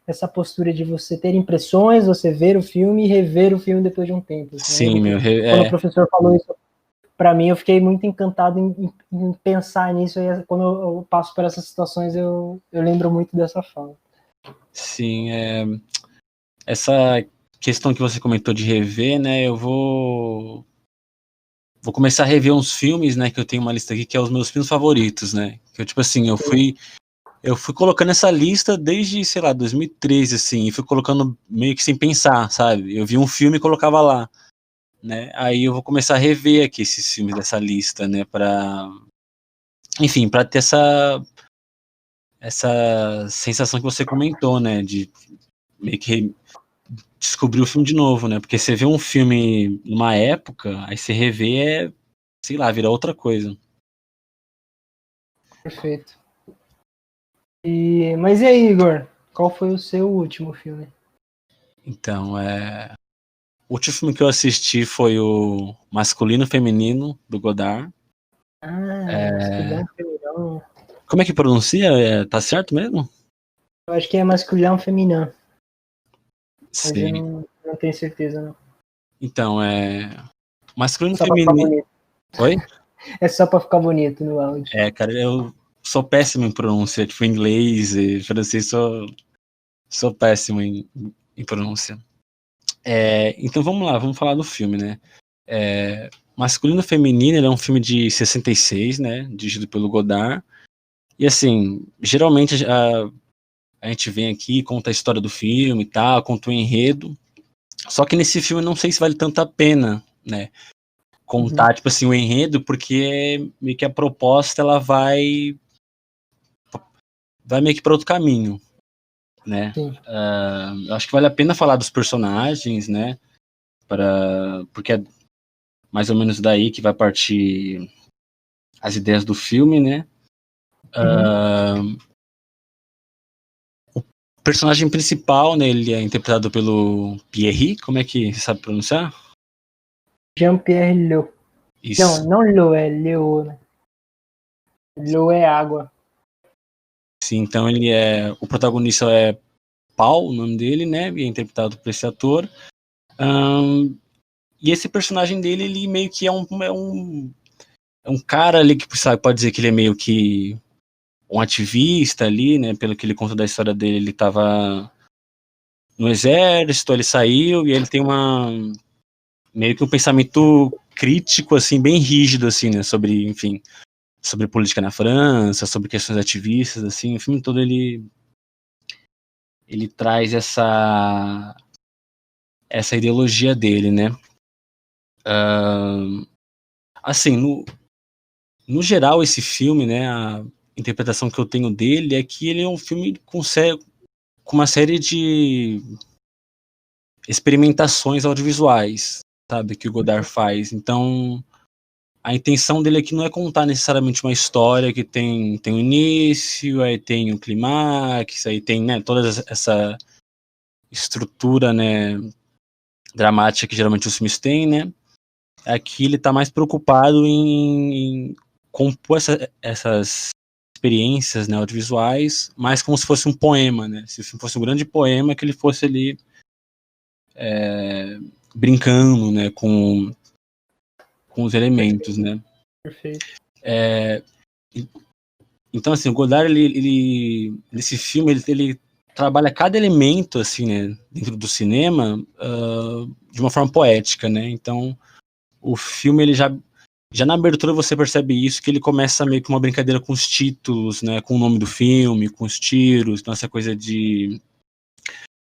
Essa postura de você ter impressões, você ver o filme e rever o filme depois de um tempo. Sim, quando o professor falou isso para mim, eu fiquei muito encantado em pensar nisso. E quando eu passo por essas situações, eu lembro muito dessa fala. Sim, essa questão que você comentou de rever, né? Eu vou vou começar a rever uns filmes, né, que eu tenho uma lista aqui que é os meus filmes favoritos, né? Que eu, tipo assim, eu fui colocando essa lista desde, sei lá, 2013, assim, e fui colocando meio que sem pensar, sabe? Eu vi um filme e colocava lá, né? Aí eu vou começar a rever aqui esses filmes dessa lista, né, enfim, para ter essa sensação que você comentou, né, de meio que descobrir o filme de novo, né? Porque você vê um filme numa época, aí você revê, sei lá, vira outra coisa. Perfeito. Mas e aí, Igor? Qual foi o seu último filme? Então, o último filme que eu assisti foi o Masculino e Feminino, do Godard. Masculhão, feminão. Como é que pronuncia? Tá certo mesmo? Eu acho que é masculhão, feminão. Mas eu Sim. não tenho certeza, não. Então, Masculino e Só pra ficar Feminino. bonito. Oi? É só pra ficar bonito no áudio. Cara, eu sou péssimo em pronúncia, tipo, inglês e francês, sou péssimo em pronúncia. Então vamos lá, vamos falar do filme, né? Masculino e Feminino, ele é um filme de 66, né? Dirigido pelo Godard. E assim, geralmente a gente vem aqui e conta a história do filme e tal, conta o enredo. Só que nesse filme eu não sei se vale tanto a pena, né? Contar, tipo assim, o enredo, porque meio que a proposta ela vai meio que para outro caminho, né? Eu acho que vale a pena falar dos personagens, né? Porque é mais ou menos daí que vai partir as ideias do filme, né? O personagem principal, né? Ele é interpretado pelo Pierre, como é que você sabe pronunciar? Jean-Pierre Léaud. Isso. Não Léaud, é Léaud, né? Léaud é água. Sim, então o protagonista é Paul, o nome dele, né? E é interpretado por esse ator. E esse personagem dele, ele meio que é um cara ali que, sabe, pode dizer que ele é meio que um ativista ali, né? Pelo que ele conta da história dele, ele estava no exército, ele saiu e ele tem meio que um pensamento crítico, assim, bem rígido, assim, né? Sobre, enfim, sobre política na França, sobre questões ativistas, assim. O filme todo ele traz essa ideologia dele, né? Assim, no geral, esse filme, né? A interpretação que eu tenho dele é que ele é um filme com uma série de experimentações audiovisuais, sabe, que o Godard faz. Então, a intenção dele aqui não é contar necessariamente uma história que tem um início, aí tem um clímax, aí tem, né, toda essa estrutura, né, dramática que geralmente os filmes têm, né. Aqui ele está mais preocupado em compor essas experiências, né, audiovisuais, mais como se fosse um poema, né. Se o filme fosse um grande poema, que ele fosse ali brincando, né, com os elementos, né. Perfeito. Então, assim, o Godard, ele nesse filme, ele trabalha cada elemento, assim, né, dentro do cinema, de uma forma poética, né. Então, o filme, ele já na abertura você percebe isso, que ele começa meio que uma brincadeira com os títulos, né, com o nome do filme, com os tiros, então essa coisa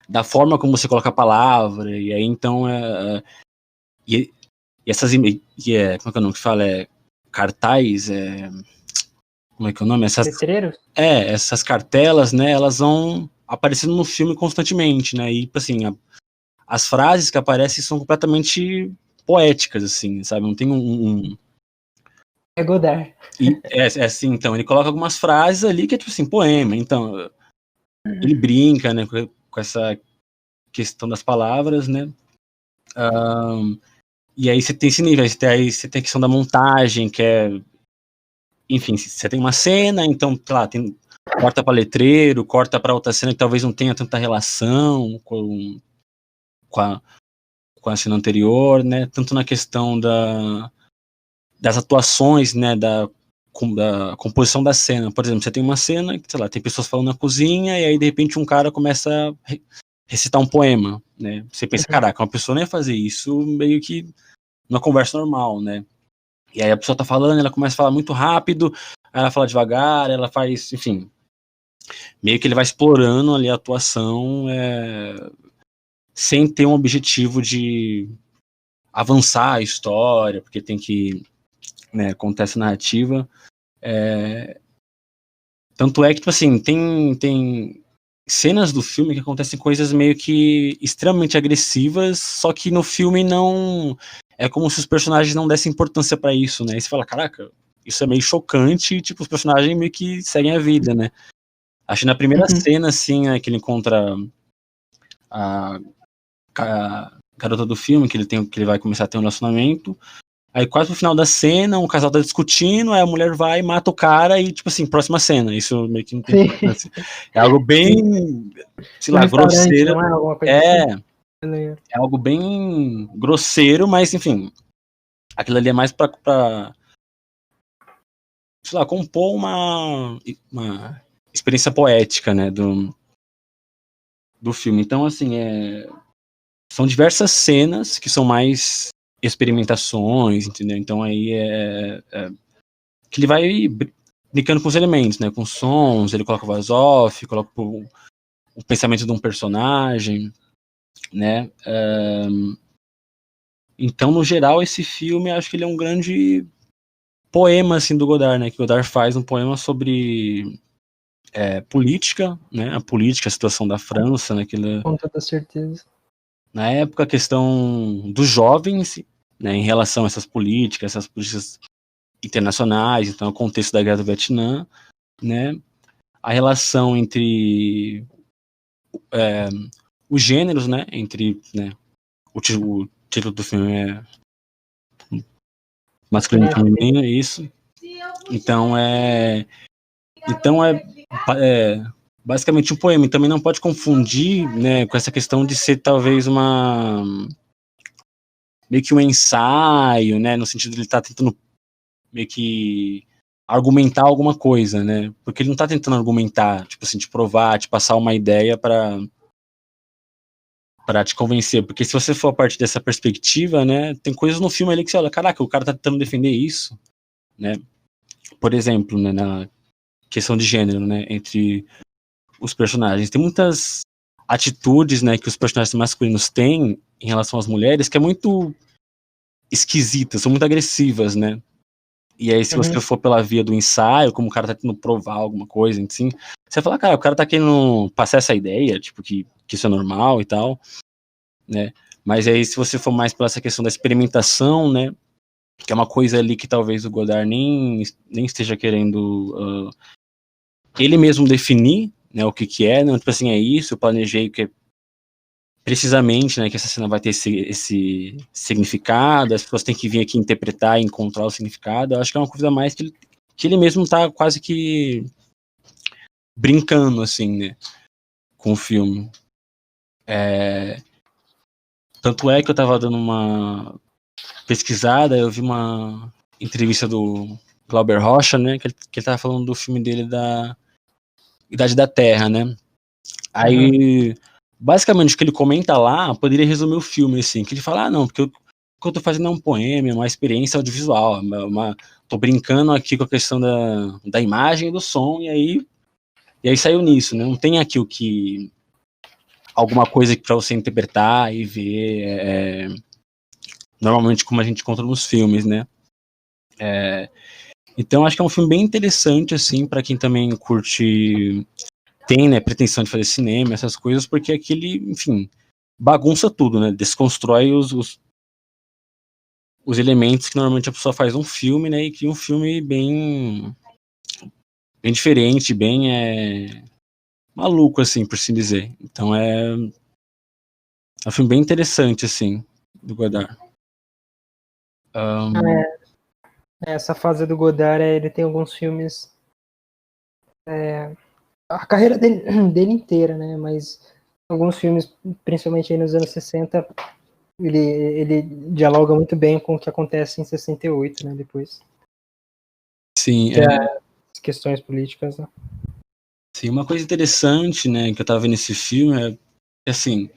da forma como você coloca a palavra, e aí então e essas como é que é o nome que fala? Cartaz, como é que é o nome? Letreiros? Essas cartelas, né, elas vão aparecendo no filme constantemente, né, e assim, as frases que aparecem são completamente poéticas, assim, sabe, não tem É Godard. assim, então, ele coloca algumas frases ali que é tipo assim, poema, então, ele brinca, né, com essa questão das palavras, né, e aí você tem esse nível, aí você tem a questão da montagem, que enfim, você tem uma cena, então, sei lá, corta para letreiro, corta para outra cena que talvez não tenha tanta relação com a cena anterior, né, tanto na questão das atuações, né, da composição da cena. Por exemplo, você tem uma cena que, sei lá, tem pessoas falando na cozinha e aí de repente um cara começa a recitar um poema, né? Você pensa, caraca, uma pessoa não ia fazer isso meio que numa conversa normal, né? E aí a pessoa tá falando, ela começa a falar muito rápido, aí ela fala devagar, ela faz, enfim, meio que ele vai explorando ali a atuação, sem ter um objetivo de avançar a história, porque tem que, né, acontece a narrativa. Tanto é que, tipo assim, tem cenas do filme que acontecem coisas meio que extremamente agressivas, só que no filme não... É como se os personagens não dessem importância pra isso, né? E você fala, caraca, isso é meio chocante, e, tipo, os personagens meio que seguem a vida, né? Acho que na primeira cena, assim, né, que ele encontra a garota do filme, que ele vai começar a ter um relacionamento. Aí quase no final da cena, o casal tá discutindo, aí a mulher vai e mata o cara e, tipo assim, próxima cena. Isso meio que não tem importância. É algo bem, sei lá, grosseiro. Não é alguma coisa É, assim? é algo bem grosseiro, mas, enfim, aquilo ali é mais pra sei lá, compor uma experiência poética, né, do filme. Então, assim, são diversas cenas que são mais experimentações, entendeu? Então aí que ele vai brincando com os elementos, né? Com sons, ele coloca voz off, coloca o pensamento de um personagem, né? Então, no geral, esse filme, acho que ele é um grande poema, assim, do Godard, né? Que o Godard faz um poema sobre política, né? A política, a situação da França, né? Com toda certeza. Na época, a questão dos jovens, né? Em relação a essas políticas internacionais, então o contexto da Guerra do Vietnã, né? A relação entre os gêneros, né? Entre, né? O título do filme é masculino e feminino, é isso. Então é basicamente um poema. E também não pode confundir, né? Com essa questão de ser talvez meio que um ensaio, né? No sentido de ele estar tentando meio que argumentar alguma coisa, né? Porque ele não tá tentando argumentar, tipo assim, te provar, te passar uma ideia para te convencer, porque se você for a partir dessa perspectiva, né, tem coisas no filme ali que você olha, caraca, o cara tá tentando defender isso, né? Por exemplo, né, na questão de gênero, né, entre os personagens, tem muitas atitudes, né, que os personagens masculinos têm em relação às mulheres que é muito esquisitas, são muito agressivas, né? E aí, se você for pela via do ensaio, como o cara tá tentando provar alguma coisa, assim, você fala, cara, o cara tá querendo passar essa ideia, tipo, que isso é normal e tal, né? Mas aí, se você for mais pela essa questão da experimentação, né? Que é uma coisa ali que talvez o Godard nem esteja querendo ele mesmo definir, né? O que é, não, tipo assim, é isso, eu planejei que é precisamente, né, que essa cena vai ter esse significado, as pessoas têm que vir aqui interpretar e encontrar o significado. Eu acho que é uma coisa mais que ele mesmo tá quase que brincando, assim, né, com o filme. Tanto é que eu tava dando uma pesquisada, eu vi uma entrevista do Glauber Rocha, né, que ele tava falando do filme dele da Idade da Terra, né. Aí, basicamente, o que ele comenta lá poderia resumir o filme, assim, que ele fala, não, porque o que eu tô fazendo é um poema, é uma experiência audiovisual, tô brincando aqui com a questão da imagem e do som, e aí saiu nisso, né? Não tem aqui alguma coisa para você interpretar e ver, normalmente como a gente encontra nos filmes, né? Então, acho que é um filme bem interessante, assim, para quem também curte, tem, né, pretensão de fazer cinema, essas coisas, porque aquele, enfim, bagunça tudo, né? Desconstrói os elementos que normalmente a pessoa faz um filme, né? E cria um filme bem diferente, bem maluco, assim, por assim dizer. Então é um filme bem interessante, assim, do Godard. Essa fase do Godard, ele tem alguns filmes. A carreira dele inteira, né? Mas alguns filmes, principalmente aí nos anos 60, ele dialoga muito bem com o que acontece em 68, né? Depois. Sim, As questões políticas, né? sim, uma coisa interessante, né, que eu tava vendo esse filme assim,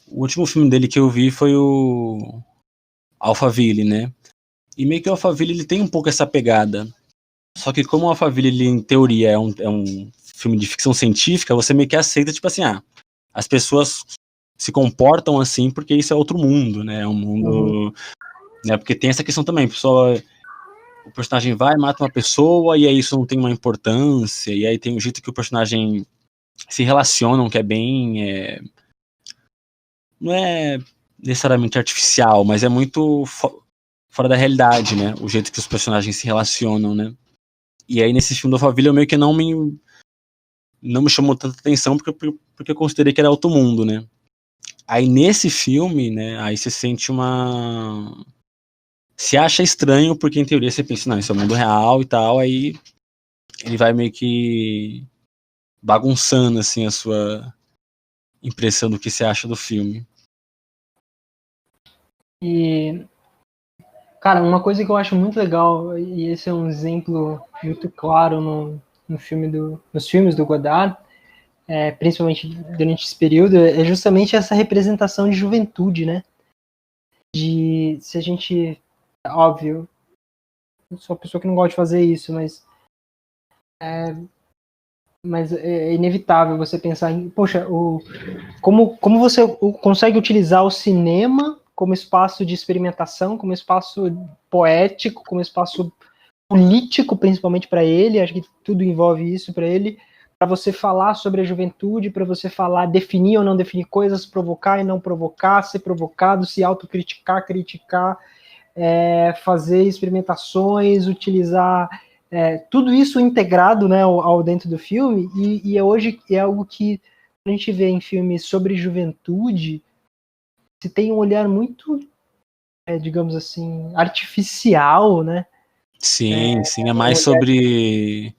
o último filme dele que eu vi foi o Alphaville, né? E meio que o Alphaville, ele tem um pouco essa pegada. Só que como o Alphaville, ele, em teoria, é um filme de ficção científica, você meio que aceita, tipo assim, as pessoas se comportam assim porque isso é outro mundo, né? É um mundo... Né? Porque tem essa questão também, o personagem vai, mata uma pessoa, e aí isso não tem uma importância, e aí tem um jeito que o personagem se relacionam, que é bem... não é necessariamente artificial, mas é muito fora da realidade, né? O jeito que os personagens se relacionam, né? E aí nesse filme do Alphaville eu meio que não me chamou tanta atenção porque eu considerei que era outro mundo, né? Aí nesse filme, né, aí você sente se acha estranho, porque em teoria você pensa, não, isso é o mundo real e tal, aí ele vai meio que bagunçando, assim, a sua impressão do que você acha do filme. E, cara, uma coisa que eu acho muito legal, e esse é um exemplo muito claro nos filmes do Godard, principalmente durante esse período, é justamente essa representação de juventude, né? Se a gente, óbvio, eu sou uma pessoa que não gosta de fazer isso, mas é inevitável você pensar em, poxa, como você consegue utilizar o cinema como espaço de experimentação, como espaço poético, como espaço político, principalmente para ele, acho que tudo envolve isso para ele, para você falar sobre a juventude, para você falar, definir ou não definir coisas, provocar e não provocar, ser provocado, se autocriticar, criticar, fazer experimentações, utilizar tudo isso integrado, né, ao dentro do filme, e hoje é algo que a gente vê em filmes sobre juventude, se tem um olhar muito, digamos assim, artificial, né? Sim, sim, é mais sobre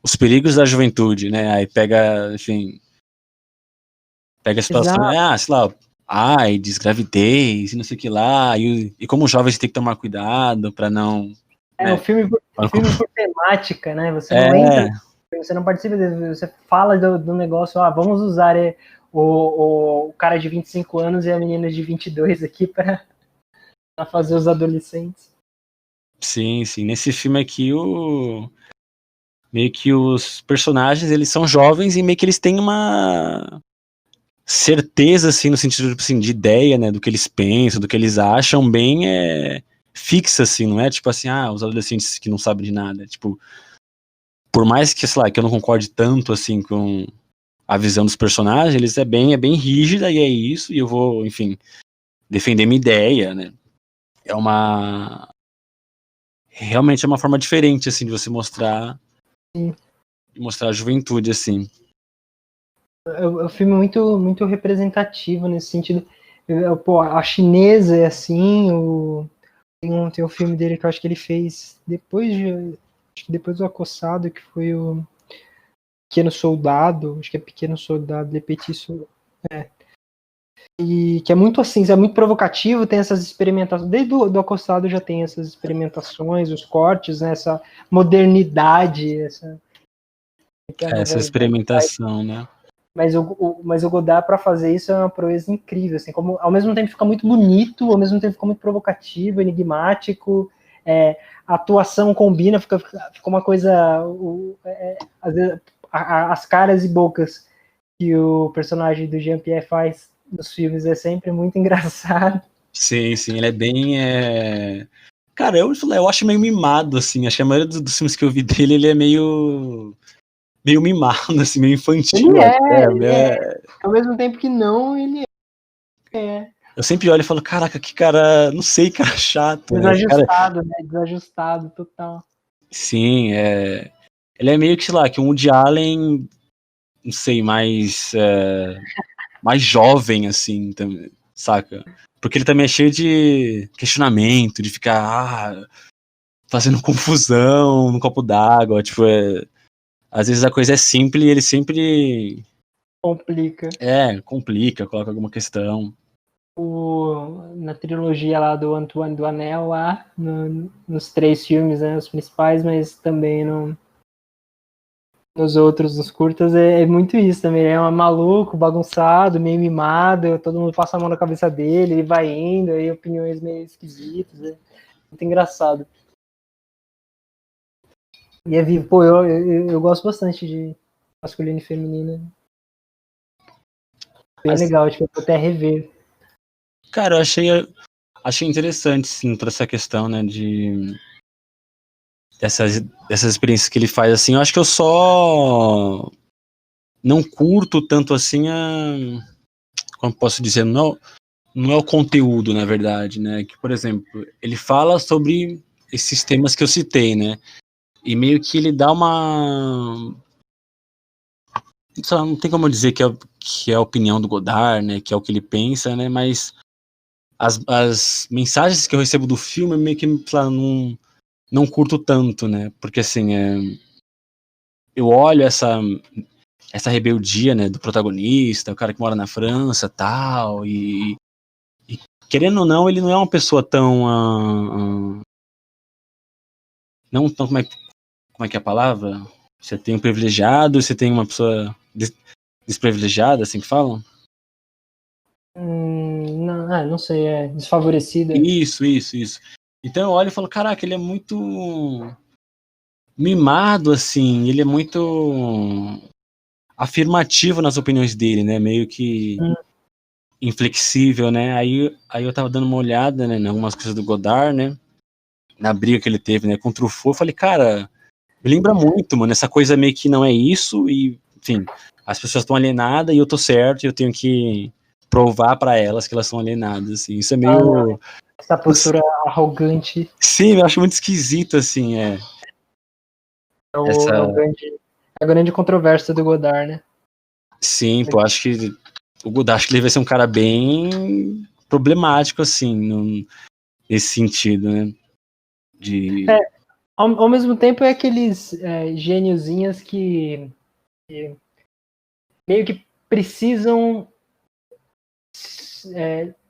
os perigos da juventude, né? Aí pega, enfim, pega a situação, sei lá, AIDS, gravidez, e não sei o que lá, e como jovens tem que tomar cuidado para não... o filme por temática, né? Você não entra, você não participa, você fala do negócio, vamos usar o cara de 25 anos e a menina de 22 aqui para fazer os adolescentes. Sim, sim. Nesse filme aqui, meio que os personagens, eles são jovens e meio que eles têm uma certeza, assim, no sentido assim, de ideia, né, do que eles pensam, do que eles acham, bem fixa, assim, não é tipo assim, os adolescentes que não sabem de nada. Tipo, por mais que, sei lá, que eu não concorde tanto, assim, com a visão dos personagens, eles é bem rígida e é isso, e eu vou, enfim, defender minha ideia, né. Realmente é uma forma diferente, assim, de você mostrar a juventude, assim. É um filme muito representativo nesse sentido. Pô, a chinesa é assim, tem um filme dele que eu acho que ele fez depois do Acossado, que foi o Pequeno Soldado, acho que é Pequeno Soldado, Le Petit Soldado. E que é muito assim, é muito provocativo, tem essas experimentações, desde do Acossado já tem essas experimentações, os cortes, né, essa modernidade, essa experimentação, né? Mas o Godard, para fazer isso, é uma proeza incrível, assim, como ao mesmo tempo fica muito bonito, ao mesmo tempo fica muito provocativo, enigmático, a atuação combina, fica uma coisa, às vezes, as caras e bocas que o personagem do Jean-Pierre faz nos filmes é sempre muito engraçado. Sim, ele é bem... Cara, eu acho meio mimado, assim, acho que a maioria dos filmes que eu vi dele, ele é meio mimado, assim, meio infantil. Ele é. Ao mesmo tempo que não, ele é. Eu sempre olho e falo, caraca, que cara, não sei, cara chato. Desajustado, né? Desajustado, total. Sim, ele é meio que, sei lá, que um Woody Allen, não sei, mais jovem, assim, saca? Porque ele também é cheio de questionamento, de ficar fazendo confusão no copo d'água, tipo, às vezes a coisa é simples e ele sempre complica. Complica, coloca alguma questão. Na trilogia lá do Antoine Doinel, lá, nos 3 filmes, né, os principais, mas também nos outros, nos curtas, é muito isso também. É um maluco, bagunçado, meio mimado, todo mundo passa a mão na cabeça dele, ele vai indo, aí opiniões meio esquisitas. Né? muito engraçado. E é vivo. Pô, eu gosto bastante de masculino e feminino. Bem legal, acho que eu vou até rever. Cara, eu achei interessante, sim, toda essa questão, né, dessas experiências que ele faz, assim. Eu acho que eu só não curto tanto, assim, como posso dizer, não é o conteúdo, na verdade, né, que, por exemplo, ele fala sobre esses temas que eu citei, né, e meio que ele dá uma... Não tem como dizer que é a opinião do Godard, né, que é o que ele pensa, né, mas as mensagens que eu recebo do filme meio que, sei lá, não curto tanto, né, porque assim, eu olho essa rebeldia, né, do protagonista, o cara que mora na França, tal, e querendo ou não, ele não é uma pessoa tão não tão, como é que é a palavra? Você tem um privilegiado, você tem uma pessoa desprivilegiada, assim que falam? Não sei, é desfavorecida. Isso. Então eu olho e falo, caraca, ele é muito mimado, assim, ele é muito afirmativo nas opiniões dele, né? Meio que inflexível, né? Aí eu tava dando uma olhada, né, em algumas coisas do Godard, né? Na briga que ele teve, né, com o Truffaut, eu falei, cara, me lembra muito, mano, essa coisa meio que não é isso e, enfim, as pessoas estão alienadas e eu tô certo e eu tenho que provar pra elas que elas são alienadas, assim. Isso é Não, meio... essa postura arrogante Sim, eu acho muito esquisito, assim, é essa... a grande controvérsia do Godard, né? Sim, pô, acho que o Godard, acho que ele vai ser um cara bem problemático, assim, nesse sentido, né? De... Ao mesmo tempo é aqueles gêniozinhos que meio que precisam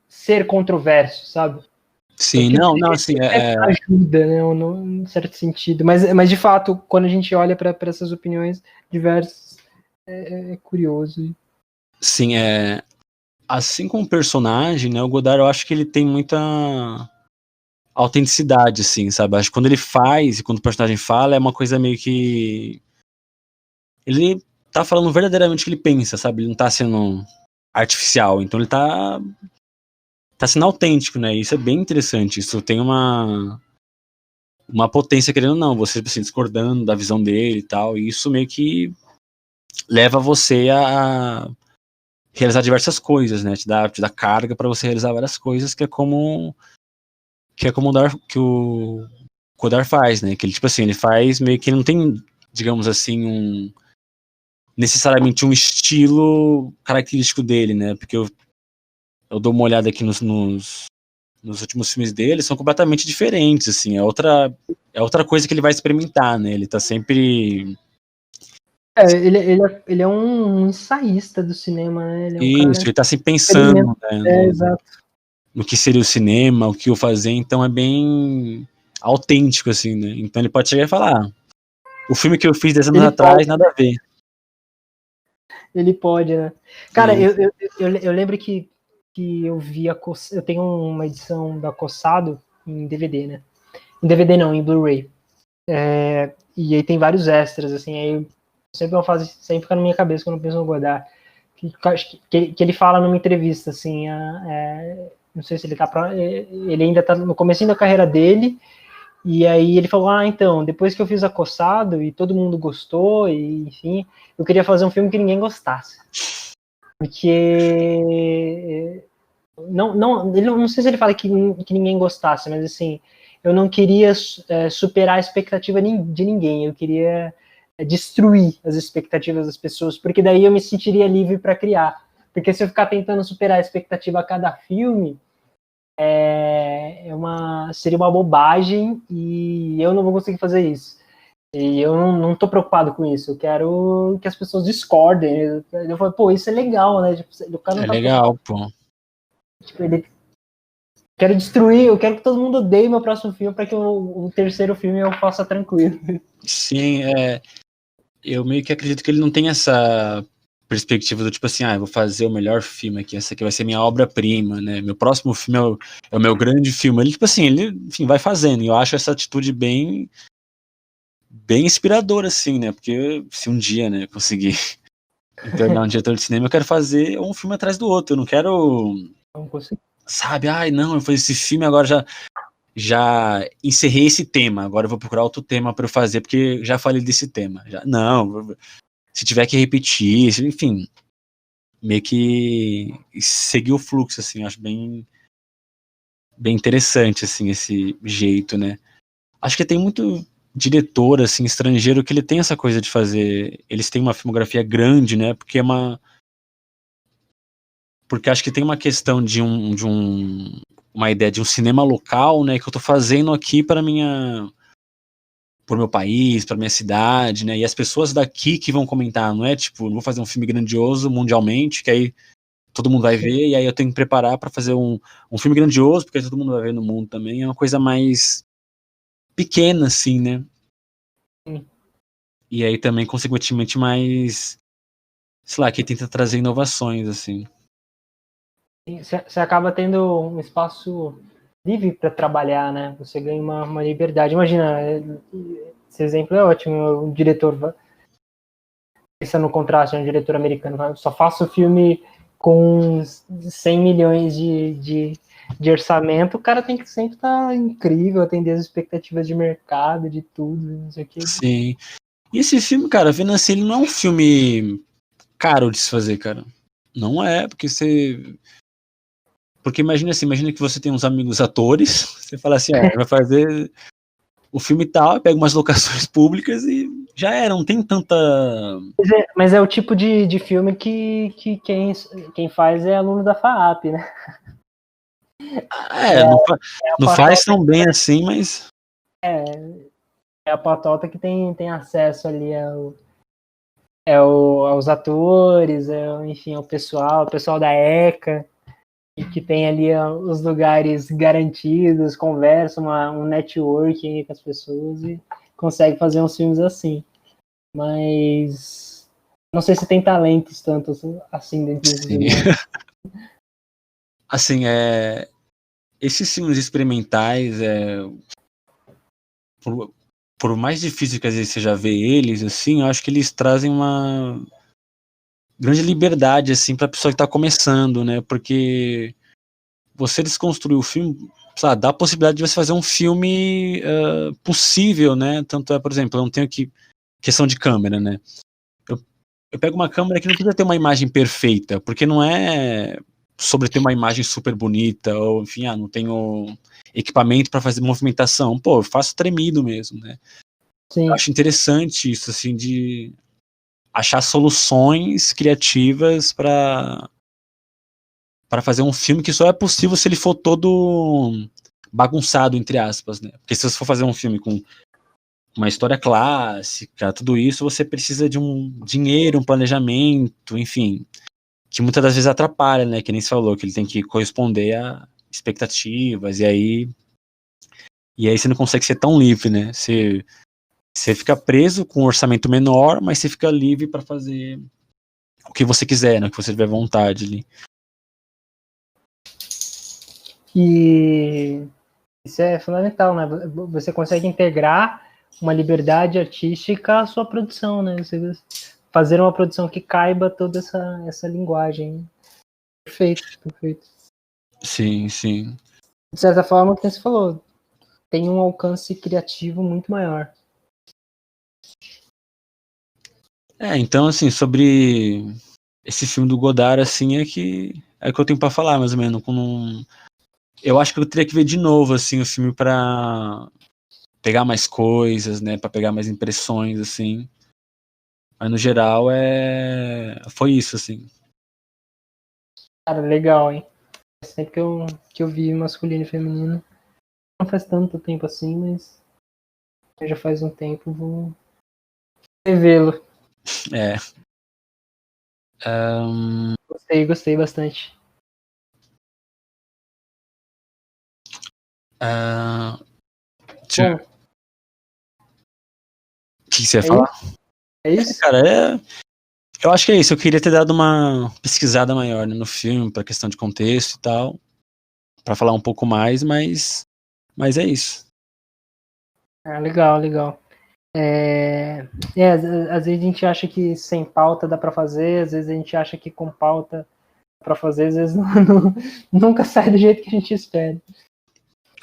ser controversos, sabe? Sim, Porque não, assim, ajuda, né? Num certo sentido. Mas de fato, quando a gente olha para essas opiniões diversas, é curioso. sim, assim como personagem, né, o Godard, eu acho que ele tem muita autenticidade, assim, sabe? Acho que quando ele faz e quando o personagem fala, é uma coisa meio que... Ele tá falando verdadeiramente o que ele pensa, sabe? Ele não tá sendo artificial, então ele tá sendo autêntico, né? Isso é bem interessante, isso tem uma potência, querendo ou não, você assim, discordando da visão dele e tal, e isso meio que leva você a realizar diversas coisas, né? Te dá carga para você realizar várias coisas, que o Godard faz, né? Que ele, tipo assim, ele faz meio que ele não tem, digamos assim, necessariamente um estilo característico dele, né? Porque eu dou uma olhada aqui nos últimos filmes dele, são completamente diferentes, assim, é outra coisa que ele vai experimentar, né? Ele tá sempre... Ele é um ensaísta do cinema, né? Ele é um Isso, cara ele tá sempre que experimenta. pensando, né, Exato. no que seria o cinema, o que eu fazer, então é bem autêntico, assim, né? Então ele pode chegar e falar, o filme que eu fiz 10 anos Ele atrás, pode, nada a ver. ele pode, né? Cara, E, eu lembro que eu vi eu tenho uma edição da Cossado em DVD, né? Em DVD não, em Blu-ray. E aí tem vários extras, assim, aí sempre uma fase, sempre fica na minha cabeça quando eu penso no Godard. Que ele fala numa entrevista, assim, não sei se ele ele ainda tá no comecinho da carreira dele, e aí ele falou, então, depois que eu fiz Acossado e todo mundo gostou, e enfim, eu queria fazer um filme que ninguém gostasse. Porque ele não sei se ele fala que ninguém gostasse, mas assim, eu não queria superar a expectativa de ninguém, eu queria destruir as expectativas das pessoas, porque daí eu me sentiria livre para criar. Porque se eu ficar tentando superar a expectativa a cada filme, seria uma bobagem e eu não vou conseguir fazer isso. E eu não tô preocupado com isso. Eu quero que as pessoas discordem. Eu falo, pô, isso é legal, né? Tipo, o cara não é tá legal, preocupado. pô. Tipo, quero destruir, eu quero que todo mundo odeie meu próximo filme para que o terceiro filme eu faça tranquilo. Sim, eu meio que acredito que ele não tem essa perspectiva do tipo assim, eu vou fazer o melhor filme aqui, essa aqui vai ser minha obra-prima, né? Meu próximo filme é o meu grande filme. Ele, tipo assim, enfim, vai fazendo. E eu acho essa atitude bem inspiradora, assim, né? Porque se um dia, né, conseguir me tornar um diretor de cinema, eu quero fazer um filme atrás do outro. Eu não quero, Não consigo. sabe, não, eu fiz esse filme, agora já encerrei esse tema, agora eu vou procurar outro tema para eu fazer, porque já falei desse tema. Não, se tiver que repetir, enfim, meio que seguir o fluxo, assim, eu acho bem interessante, assim, esse jeito, né? Acho que tem muito diretor, assim, estrangeiro, que ele tem essa coisa de fazer, eles têm uma filmografia grande, né? Porque acho que tem uma questão de uma ideia de um cinema local, né, que eu tô fazendo aqui por meu país, para minha cidade, né, e as pessoas daqui que vão comentar, não é tipo, não vou fazer um filme grandioso mundialmente, que aí todo mundo vai ver, e aí eu tenho que preparar para fazer um filme grandioso, porque aí todo mundo vai ver no mundo também, é uma coisa mais pequena, assim, né. Sim. E aí também, consequentemente, mais, sei lá, que tenta trazer inovações, assim. Você acaba tendo um espaço livre para trabalhar, né? Você ganha uma liberdade. Imagina, esse exemplo é ótimo. O diretor, pensa no contraste, um diretor americano, só faço filme com 100 milhões de orçamento, o cara tem que sempre estar incrível, atender as expectativas de mercado, de tudo, não sei o que. Sim. E esse filme, cara, vendo assim, ele não é um filme caro de se fazer, cara. Não é, porque imagina assim, imagina que você tem uns amigos atores, você fala assim, vai fazer o filme tal, pega umas locações públicas e já era, não tem tanta... Mas é o tipo de filme que quem faz é aluno da FAAP, né? Não faz tão bem assim, mas... É a patota que tem acesso ali aos atores, enfim, ao o pessoal da ECA, que tem ali os lugares garantidos, conversa, um networking com as pessoas e consegue fazer uns filmes assim. Mas não sei se tem talentos tanto assim dentro desses lugares. Assim, esses filmes experimentais, por mais difícil que às vezes seja ver eles, assim, eu acho que eles trazem uma grande liberdade, assim, pra pessoa que tá começando, né? Porque você desconstruir o filme, sabe, dá a possibilidade de você fazer um filme possível, né? Tanto é, por exemplo, eu não tenho questão de câmera, né? Eu pego uma câmera que não precisa ter uma imagem perfeita, porque não é sobre ter uma imagem super bonita, ou enfim, não tenho equipamento para fazer movimentação. Pô, eu faço tremido mesmo, né? Sim. Eu acho interessante isso, assim, de achar soluções criativas para fazer um filme que só é possível se ele for todo bagunçado, entre aspas, né? Porque se você for fazer um filme com uma história clássica, tudo isso, você precisa de um dinheiro, um planejamento, enfim, que muitas das vezes atrapalha, né? Que nem se falou, que ele tem que corresponder a expectativas, e aí você não consegue ser tão livre, né? Você fica preso com um orçamento menor, mas você fica livre para fazer o que você quiser, né? O que você tiver vontade ali. E isso é fundamental, né? Você consegue integrar uma liberdade artística à sua produção, né? Você fazer uma produção que caiba toda essa linguagem. Perfeito, perfeito. Sim, sim. De certa forma, o que você falou, tem um alcance criativo muito maior. Então, assim, sobre esse filme do Godard, assim, é que eu tenho pra falar, mais ou menos. Eu acho que eu teria que ver de novo, assim, o filme pra pegar mais coisas, né? Pra pegar mais impressões, assim. Mas, no geral, foi isso, assim. Cara, legal, hein? Sempre que eu vi masculino e feminino. Não faz tanto tempo assim, mas já faz um tempo, vou revê-lo. É. Gostei bastante. Bom, o que você ia falar? É isso? Cara, Eu acho que é isso, eu queria ter dado uma pesquisada maior, né, no filme, pra questão de contexto e tal, pra falar um pouco mais, mas é isso. Ah, legal, legal. Às vezes a gente acha que sem pauta dá pra fazer, às vezes a gente acha que com pauta dá pra fazer, às vezes nunca sai do jeito que a gente espera.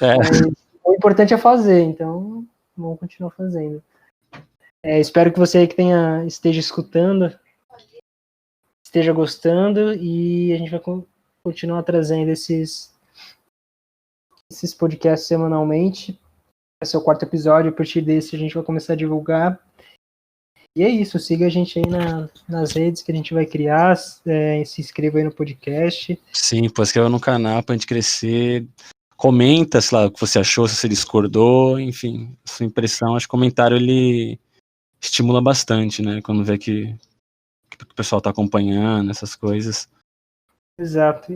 É. Mas o importante é fazer, então vamos continuar fazendo. Espero que você aí que esteja escutando, esteja gostando, e a gente vai continuar trazendo esses podcasts semanalmente. Esse é o 4º episódio, a partir desse a gente vai começar a divulgar. E é isso, siga a gente aí nas redes que a gente vai criar, se inscreva aí no podcast. Sim, pô, inscreva no canal pra gente crescer. Comenta, sei lá, o que você achou, se você discordou, enfim, sua impressão. Acho que o comentário ele estimula bastante, né? Quando vê que o pessoal tá acompanhando essas coisas. Exato.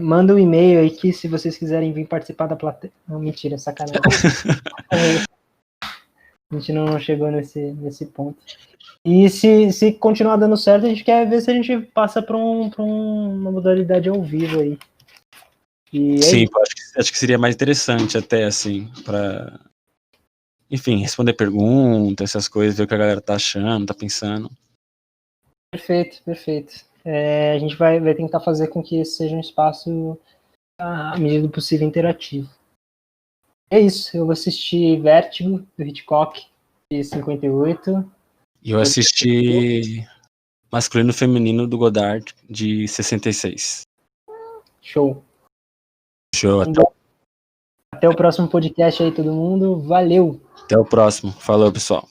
Manda um e-mail aí que se vocês quiserem vir participar da plateia. Não, mentira, sacanagem. A gente não chegou nesse ponto. E se continuar dando certo, a gente quer ver se a gente passa para uma modalidade ao vivo aí. Sim, acho que seria mais interessante até, assim, pra, enfim, responder perguntas, essas coisas, ver o que a galera tá achando, tá pensando. Perfeito, perfeito. A gente vai tentar fazer com que esse seja um espaço, à medida do possível, interativo. É isso, eu vou assistir Vértigo, do Hitchcock, de 58. E eu assisti Masculino e Feminino, do Godard, de 66. Show. Show, Até o próximo podcast aí, todo mundo. Valeu! até o próximo. Falou, pessoal.